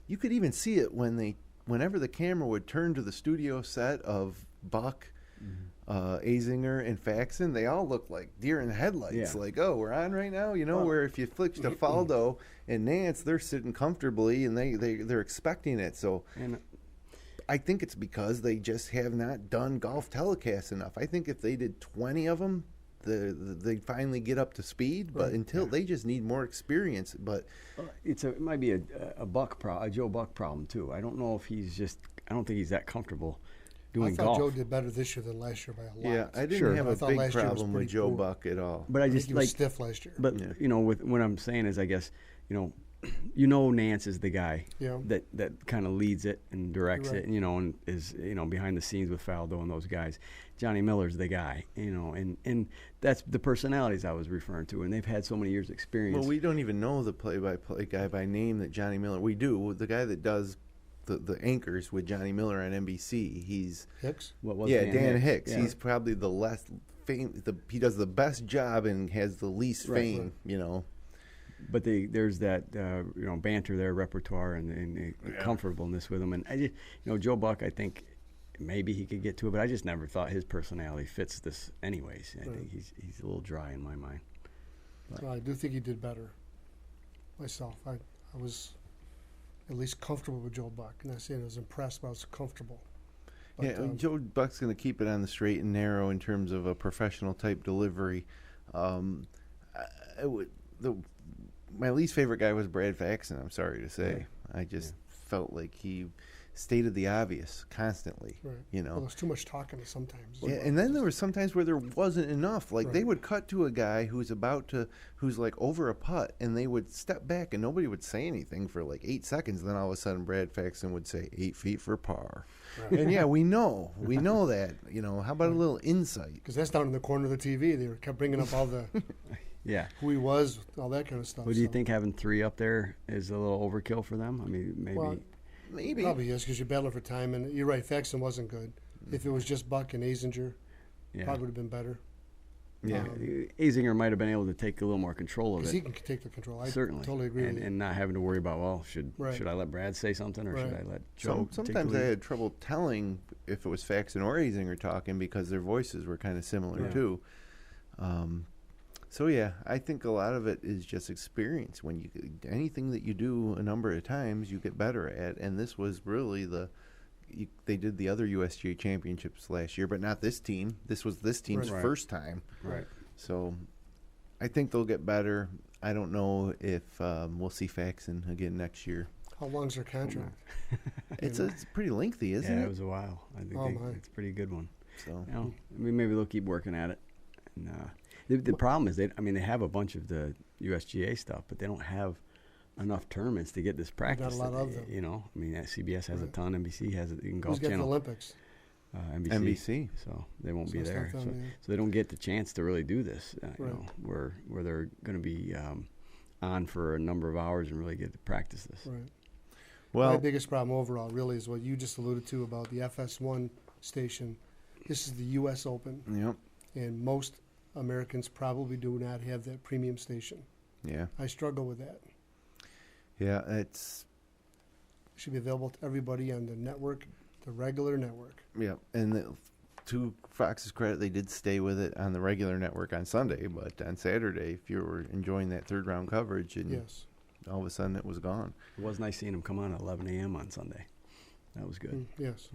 you could even see it whenever the camera would turn to the studio set of Buck, Azinger, and Faxon, they all looked like deer in the headlights. Yeah. Like, oh, we're on right now, you know. Where if you flick to Faldo and Nance, they're sitting comfortably and they're expecting it. So. I think it's because they just have not done golf telecasts enough. I think if they did 20 of them, they'd finally get up to speed. But until they just need more experience. But it might be a Joe Buck problem too. I don't know if I don't think he's that comfortable doing golf. I thought Joe did better this year than last year by a lot. Yeah, I didn't have a big problem with Joe Buck at all. But I just he was stiff last year. But you know, with what I'm saying is, I guess Nance is the guy that kind of leads it and directs it, and is behind the scenes with Faldo and those guys. Johnny Miller's the guy, and that's the personalities I was referring to, and they've had so many years' experience. Well, we don't even know the play-by-play guy by name that Johnny Miller. We do. The guy that does the anchors with Johnny Miller on NBC. He's Hicks. Dan Hicks. Yeah. He's probably the less fame. He does the best job and has the least fame. But there's that banter there, repertoire, and comfortableness with him. And I just, Joe Buck, I think maybe he could get to it, but I just never thought his personality fits this anyways. I think he's a little dry in my mind. Well, I do think he did better myself. I was at least comfortable with Joe Buck. And I say I was impressed, but I was comfortable. But, Joe Buck's going to keep it on the straight and narrow in terms of a professional type delivery. My least favorite guy was Brad Faxon, I'm sorry to say. I just felt like he stated the obvious constantly. Right. Well, there's too much talking sometimes. Yeah, and then there were sometimes where there wasn't enough. Like they would cut to a guy who's like over a putt, and they would step back, and nobody would say anything for like 8 seconds. Then all of a sudden, Brad Faxon would say 8 feet for par. Right. And we know that. How about a little insight? Because that's down in the corner of the TV. They kept bringing up all the. Who he was, all that kind of stuff. Well, do you think having 3 up there is a little overkill for them? I mean, maybe. Well, maybe. Probably is, because you're battling for time. And you're right, Faxon wasn't good. If it was just Buck and Azinger, probably would have been better. Yeah, Azinger might have been able to take a little more control of it. Because he can take the control. I certainly totally agree with you. And not having to worry about, should I let Brad say something or should I let Joe Sometimes I had trouble telling if it was Faxon or Azinger talking because their voices were kind of similar too. So I think a lot of it is just experience. When anything that you do a number of times, you get better at. And this was really they did the other USGA championships last year, but not this team. This was this team's first time. Right. So I think they'll get better. I don't know if we'll see Faxon again next year. How long's their contract? It's pretty lengthy, isn't it? Yeah, it was a while. I think it's a pretty good one. So maybe they'll keep working at it. And, the problem is they have a bunch of the USGA stuff, but they don't have enough tournaments to get this practice. Not a lot of them. CBS has a ton. NBC has it. Golf Channel. The Olympics? NBC. So they won't be there. So they don't get the chance to really do this. Where they're going to be on for a number of hours and really get to practice this. Right. Well, my biggest problem overall really is what you just alluded to about the FS1 station. This is the U.S. Open. Yep. And most Americans probably do not have that premium station. Yeah. I struggle with that. Yeah, it should be available to everybody on the network, the regular network. Yeah, and to Fox's credit, they did stay with it on the regular network on Sunday, but on Saturday, if you were enjoying that third round coverage, and yes, all of a sudden it was gone. It was nice seeing him come on at 11 a.m. on Sunday. That was good. Yes.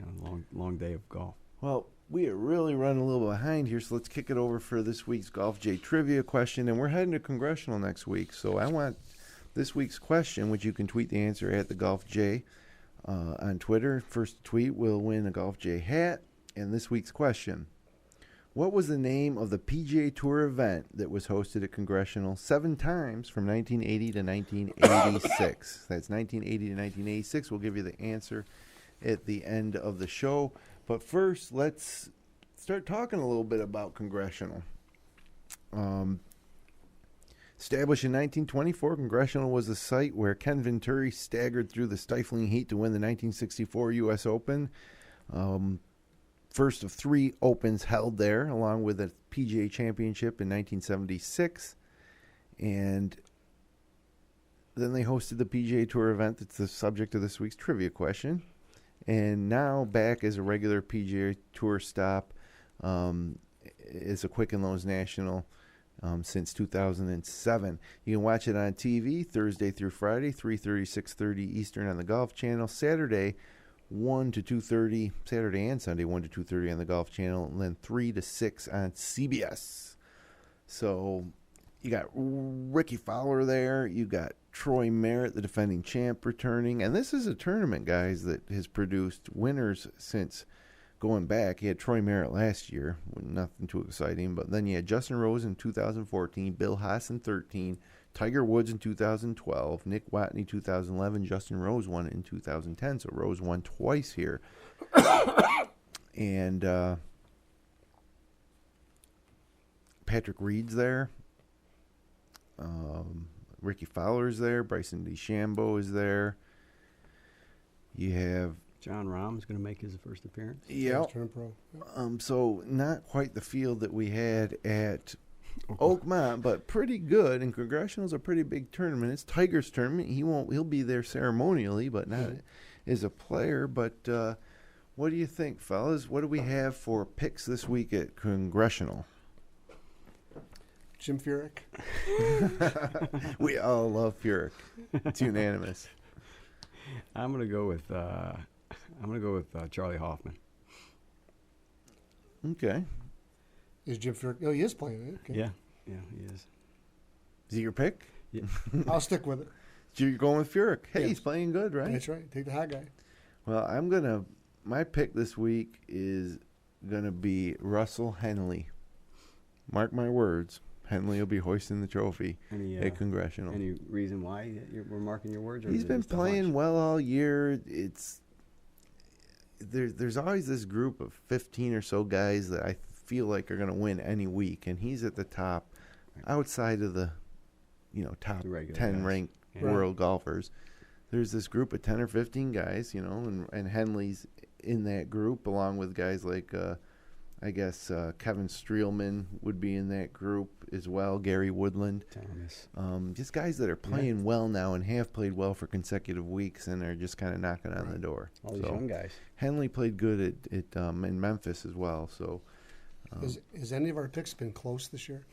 Long day of golf. Well, we are really running a little behind here, so let's kick it over for this week's Golf J trivia question, and we're heading to Congressional next week, so I want this week's question, which you can tweet the answer at the Golf J on Twitter. First tweet will win a Golf J hat. And this week's question: what was the name of the PGA Tour event that was hosted at Congressional 7 times from 1980 to 1986? That's 1980 to 1986. We'll give you the answer at the end of the show. But first, let's start talking a little bit about Congressional. Established in 1924, Congressional was the site where Ken Venturi staggered through the stifling heat to win the 1964 U.S. Open. First of 3 Opens held there, along with a PGA Championship in 1976. And then they hosted the PGA Tour event that's the subject of this week's trivia question. And now back as a regular PGA Tour stop is a Quicken Loans National since 2007. You can watch it on TV Thursday through Friday, 3:30, 6:30 Eastern on the Golf Channel. Saturday, 1 to 2:30, Saturday and Sunday, 1 to 2:30 on the Golf Channel, and then 3 to 6 on CBS. So you got Ricky Fowler there. You got Troy Merritt, the defending champ, returning. And this is a tournament, guys, that has produced winners since going back. You had Troy Merritt last year, nothing too exciting. But then you had Justin Rose in 2014, Bill Haas in 2013, Tiger Woods in 2012, Nick Watney 2011, Justin Rose won in 2010, so Rose won twice here. And Patrick Reed's there. Ricky Fowler's there. Bryson DeChambeau is there. You have John Rahm's going to make his first appearance. Yeah. So not quite the field that we had at Oakmont, but pretty good. And Congressional's a pretty big tournament. It's Tiger's tournament. He'll be there ceremonially, but not as a player. But what do you think, fellas? What do we have for picks this week at Congressional? Jim Furyk. We all love Furyk. It's unanimous. I'm gonna go with Charlie Hoffman. Okay. Is Jim Furyk? Oh, he is playing. Okay. Yeah, he is. Is he your pick? Yeah. I'll stick with it. So you're going with Furyk. Hey, yes. He's playing good, right? That's right. Take the hot guy. Well, my pick this week is gonna be Russell Henley. Mark my words. Henley will be hoisting the trophy at Congressional. Any reason why we're marking your words? Or he's been playing well all year. There's always this group of 15 or so guys that I feel like are going to win any week, and he's at the top, outside of the top 10 ranked world golfers. There's this group of 10 or 15 guys, and Henley's in that group along with guys like I guess Kevin Streelman would be in that group as well. Gary Woodland. Thomas. Just guys that are playing well now and have played well for consecutive weeks and are just kind of knocking on the door. All these young guys. Henley played good in Memphis as well. So, has any of our picks been close this year?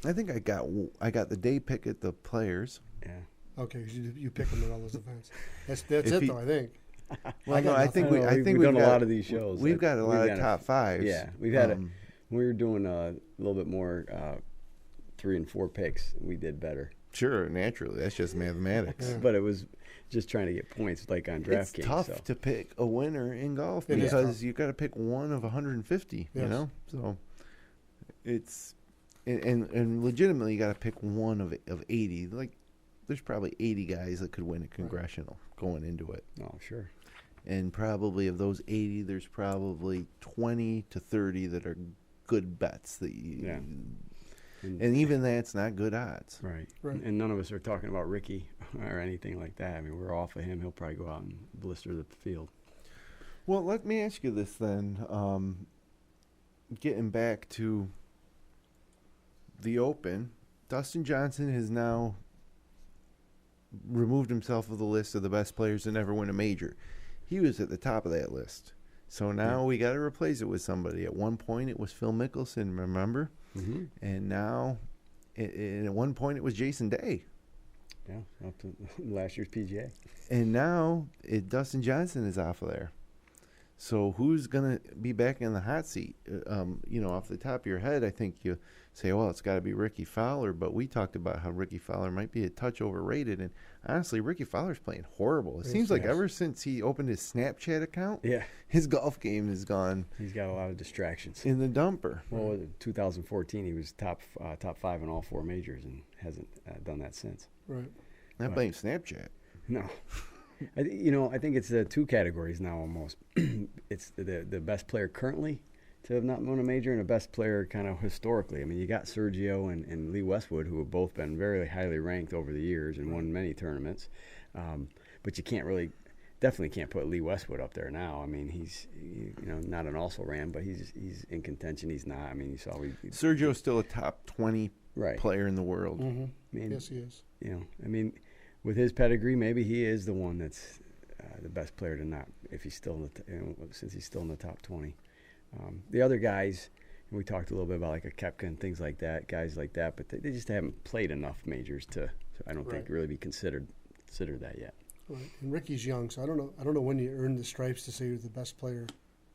I think I got the day pick at the Players. Yeah. Okay, you pick them in all those events. That's it though. I think. Well, no, I think we've done a lot of these shows. We've got a lot of top fives. Yeah, we've had we were doing a little bit more 3 and 4 picks. We did better. Sure, naturally, that's just mathematics. Yeah. But it was just trying to get points, like on DraftKings. It's tough to pick a winner in golf because you got to pick one of 150. Yes. So it's and legitimately you got to pick one of 80. Like there's probably 80 guys that could win a Congressional going into it. Oh, sure. And probably of those 80, there's probably 20 to 30 that are good bets. And even that's not good odds. Right. And none of us are talking about Ricky or anything like that. I mean, we're off of him. He'll probably go out and blister the field. Well, let me ask you this then. Getting back to the Open, Dustin Johnson has now removed himself of the list of the best players to never win a major. He was at the top of that list. So now we got to replace it with somebody. At one point, it was Phil Mickelson, remember? Mm-hmm. And now, at one point, it was Jason Day. Yeah, up to last year's PGA. And now, Dustin Johnson is off of there. So who's going to be back in the hot seat? Off the top of your head, I think you say, well, it's got to be Ricky Fowler. But we talked about how Ricky Fowler might be a touch overrated. And honestly, Ricky Fowler's playing horrible. It seems like ever since he opened his Snapchat account, his golf game has gone. He's got a lot of distractions. In the dumper. Well, in 2014, he was top 5 in all 4 majors and hasn't done that since. Right. Not playing Snapchat. No. I think it's 2 categories now almost. It's the best player currently to have not won a major and the best player kind of historically. I mean, you got Sergio and Lee Westwood, who have both been very highly ranked over the years and won many tournaments. But you definitely can't put Lee Westwood up there now. I mean, he's not an also-ran, but he's in contention. He's not. I mean, you saw Sergio's still a top 20 player in the world. Mm-hmm. I mean, yes, he is. With his pedigree, maybe he is the one that's the best player to not, if he's still since he's still in the top 20. The other guys, and we talked a little bit about like a Koepka and things like that, guys like that, but they just haven't played enough majors to I don't think really be considered that yet. Right. And Ricky's young, so I don't know when you earn the stripes to say you're the best player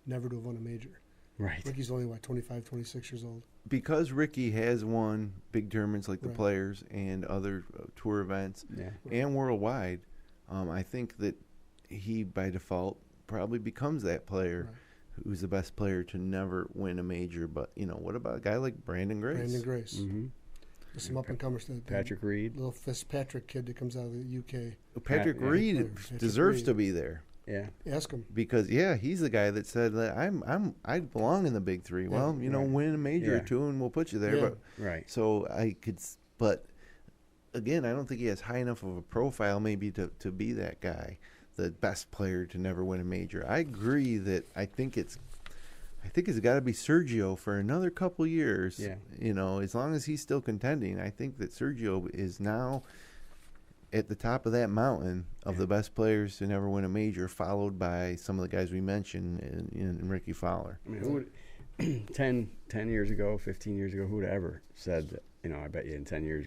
never to have won a major. Right. Ricky's only 25, 26 years old. Because Ricky has won big tournaments like the Players and other tour events and worldwide, I think that he, by default, probably becomes that player who's the best player to never win a major. But, what about a guy like Brandon Grace? Brandon Grace. Mm-hmm. There's some up-and-comers. Patrick Reed. Little Fitzpatrick kid that comes out of the UK. Patrick Reed deserves to be there. Yeah, ask him because he's the guy that said that I belong in the big 3. Well, win a major or 2 and we'll put you there. But so I could, but again, I don't think he has high enough of a profile maybe to be that guy, the best player to never win a major. I agree that I think it's got to be Sergio for another couple years. Yeah, as long as he's still contending, I think that Sergio is now at the top of that mountain of the best players to never win a major, followed by some of the guys we mentioned in Ricky Fowler. I mean, who would 10 years ago, 15 years ago, who would have ever said that, I bet you in 10 years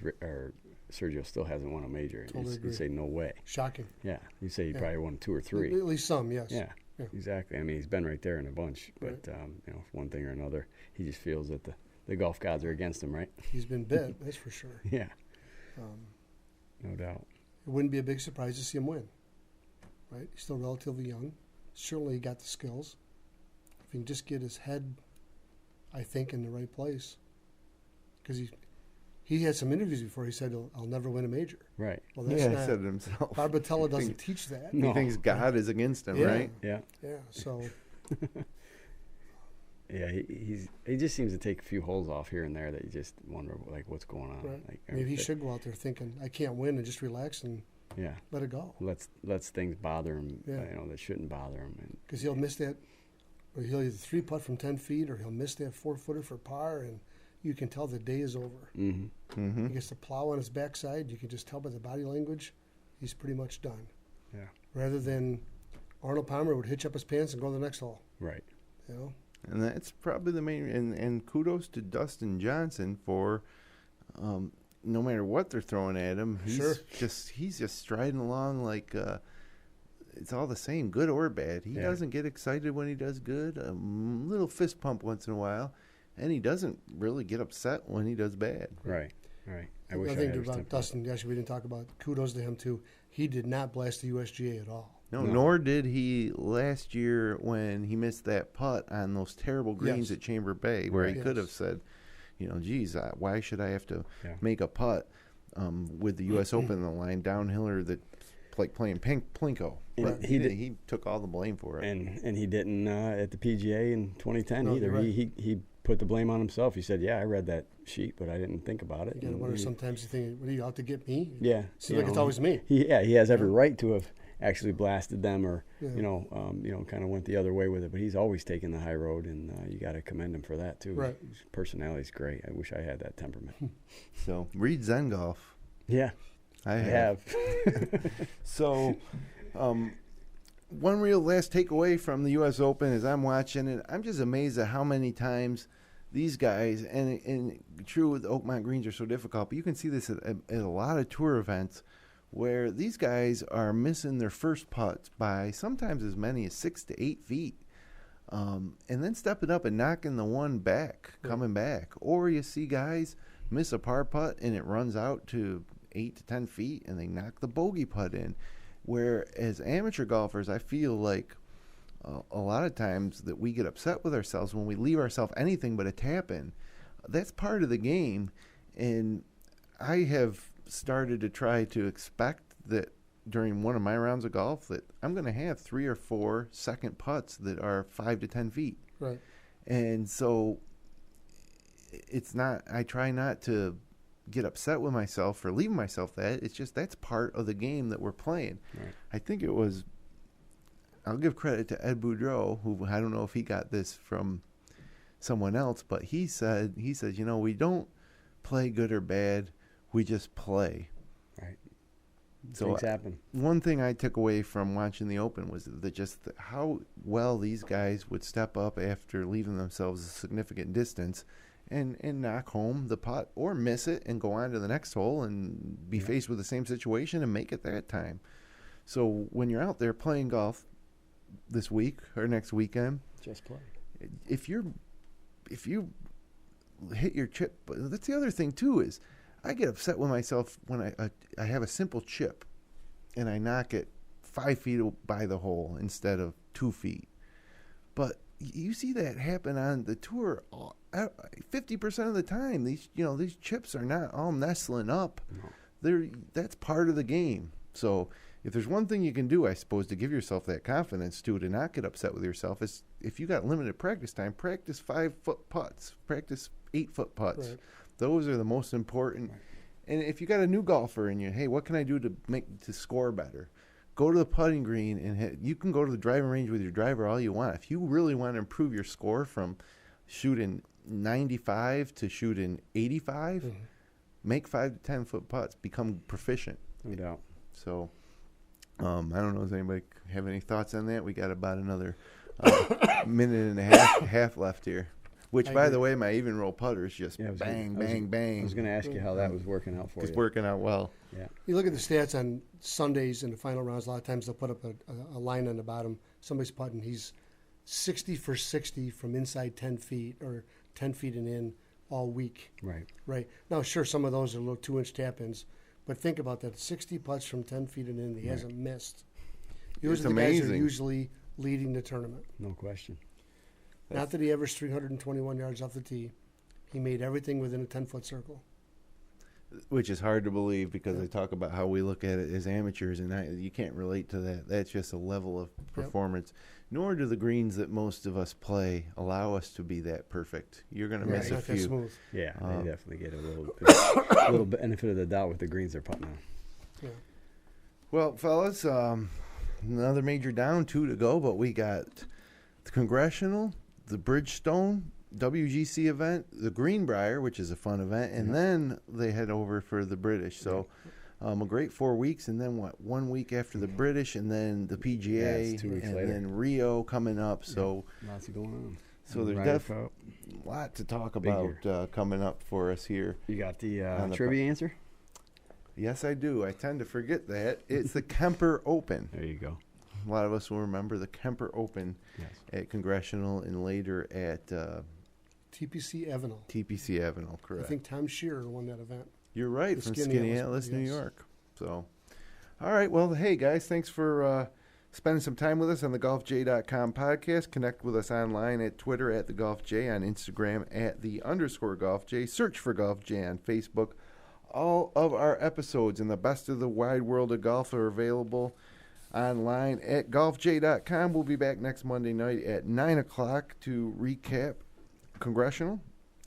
Sergio still hasn't won a major. Totally you'd say no way. Shocking. Yeah, you say he probably won 2 or 3. At least some, yes. Yeah, exactly. I mean, he's been right there in a bunch, but one thing or another, he just feels that the golf gods are against him, right? He's been bit, that's for sure. Yeah, no doubt. It wouldn't be a big surprise to see him win, right? He's still relatively young. Certainly he got the skills. If he can just get his head, I think, in the right place. Because he had some interviews before he said, I'll never win a major. Right. Well, that's he said it himself. Barbatella doesn't teach that. He thinks God is against him, right? Yeah. Yeah, so... Yeah, he just seems to take a few holes off here and there that you just wonder what's going on. Right. Maybe he should go out there thinking I can't win and just relax and let it go. Lets things bother him, that shouldn't bother him. Because he'll miss that, or he'll either 3-putt from 10 feet, or he'll miss that 4-footer for par, and you can tell the day is over. Mm-hmm. Mm-hmm. He gets the plow on his backside. You can just tell by the body language, he's pretty much done. Yeah. Rather than Arnold Palmer would hitch up his pants and go to the next hole. Right. And that's probably the main. And kudos to Dustin Johnson for, no matter what they're throwing at him, he's just striding along like it's all the same, good or bad. He doesn't get excited when he does good. A little fist pump once in a while, and he doesn't really get upset when he does bad. Right. I think about Dustin. Actually, we didn't talk about kudos to him too. He did not blast the USGA at all. No, nor did he last year when he missed that putt on those terrible greens at Chamber Bay, where he could have said, geez, why should I have to make a putt with the U.S. Open on the line, downhiller that like playing Plinko. But he took all the blame for it. And he didn't at the PGA in 2010 either. Right. He put the blame on himself. He said, I read that sheet, but I didn't think about it. You got to wonder sometimes you think, what are you out to get me? Yeah. Seems like it's always me. He has every right to have. actually blasted them or kind of went the other way with it. But he's always taken the high road, and you got to commend him for that too. Right. His personality's great. I wish I had that temperament. So read Zen Golf. Yeah, I have. So, one real last takeaway from the U.S. Open is I'm watching it. I'm just amazed at how many times these guys, and true, the Oakmont greens are so difficult, but you can see this at a lot of tour events where these guys are missing their first putts by sometimes as many as 6 to 8 feet, and then stepping up and knocking the one back, coming back. Or you see guys miss a par putt and it runs out to 8 to 10 feet and they knock the bogey putt in. Where as amateur golfers, I feel like a lot of times that we get upset with ourselves when we leave ourselves anything but a tap in. That's part of the game, and I have started to try to expect that during one of my rounds of golf that I'm going to have 3 or 4 second putts that are 5 to 10 feet. Right. And so it's not, I try not to get upset with myself for leaving myself that. It's just that's part of the game that we're playing. Right. I think it was, I'll give credit to Ed Boudreau, who I don't know if he got this from someone else, but he says, we don't play good or bad, we just play. Right. So things happen. One thing I took away from watching the Open was how well these guys would step up after leaving themselves a significant distance and knock home the putt or miss it and go on to the next hole and be faced with the same situation and make it that time. So when you're out there playing golf this week or next weekend, just play. If you hit your chip, that's the other thing too is I get upset with myself when I have a simple chip and I knock it 5 feet by the hole instead of 2 feet. But you see that happen on the tour 50% of the time. These chips are not all nestling up. No. That's part of the game. So if there's one thing you can do, I suppose, to give yourself that confidence to not get upset with yourself, is if you got limited practice time, practice 5-foot putts, practice 8-foot putts. Right. Those are the most important. Right. And if you got a new golfer and hey, what can I do to score better? Go to the putting green and you can go to the driving range with your driver all you want. If you really want to improve your score from shooting 95 to shooting 85, make 5 to 10 foot putts. Become proficient. No doubt. So, I don't know. Does anybody have any thoughts on that? We got about another minute and a half left here. Which, by the way, my even roll putter is just bang. I was going to ask you how that was working out for you. It's working out well. Yeah. You look at the stats on Sundays in the final rounds. A lot of times they'll put up a line on the bottom. Somebody's putting. He's 60 for 60 from inside 10 feet or 10 feet and in all week. Right. Now, sure, some of those are little 2-inch tap-ins, but think about that. 60 putts from 10 feet and in he hasn't missed. Those are the guys that are usually leading the tournament. No question. Not that he averaged 321 yards off the tee. He made everything within a 10-foot circle. Which is hard to believe because they talk about how we look at it as amateurs, and you can't relate to that. That's just a level of performance. Nor do the greens that most of us play allow us to be that perfect. You're going to miss a few. Smooth. Yeah, they definitely get a little benefit of the doubt with the greens they're putting on. Yeah. Well, fellas, another major down, 2 to go, but we got the Congressional, the Bridgestone WGC event, the Greenbrier, which is a fun event, and then they head over for the British. So a great 4 weeks, and then 1 week after the British, and then the PGA, it's 2 weeks and later. Then Rio coming up. So lots going on. So there's definitely a lot to talk about coming up for us here. You got the trivia answer? Yes, I do. I tend to forget that. It's the Kemper Open. There you go. A lot of us will remember the Kemper Open at Congressional and later at TPC Avenel. TPC Avenel, correct. I think Tom Shearer won that event. You're right, from Skinny Atlas, New York. So, all right. Well, hey, guys, thanks for spending some time with us on the GolfJ.com podcast. Connect with us online at Twitter at the GolfJ, on Instagram at _GolfJ. Search for GolfJ on Facebook. All of our episodes and the best of the wide world of golf are available online at golfj.com. We'll be back next Monday night at 9 o'clock to recap Congressional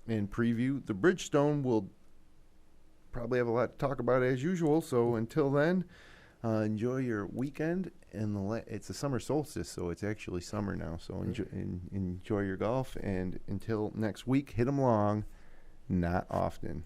and preview the Bridgestone. We'll probably have a lot to talk about as usual. So until then, enjoy your weekend. And it's a summer solstice, so it's actually summer now. So enjoy your golf. And until next week, hit 'em long, not often.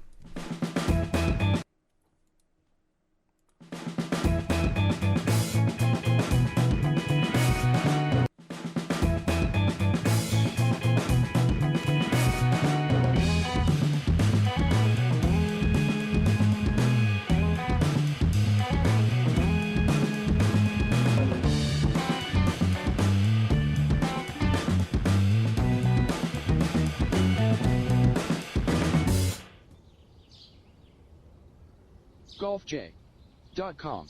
golfj.com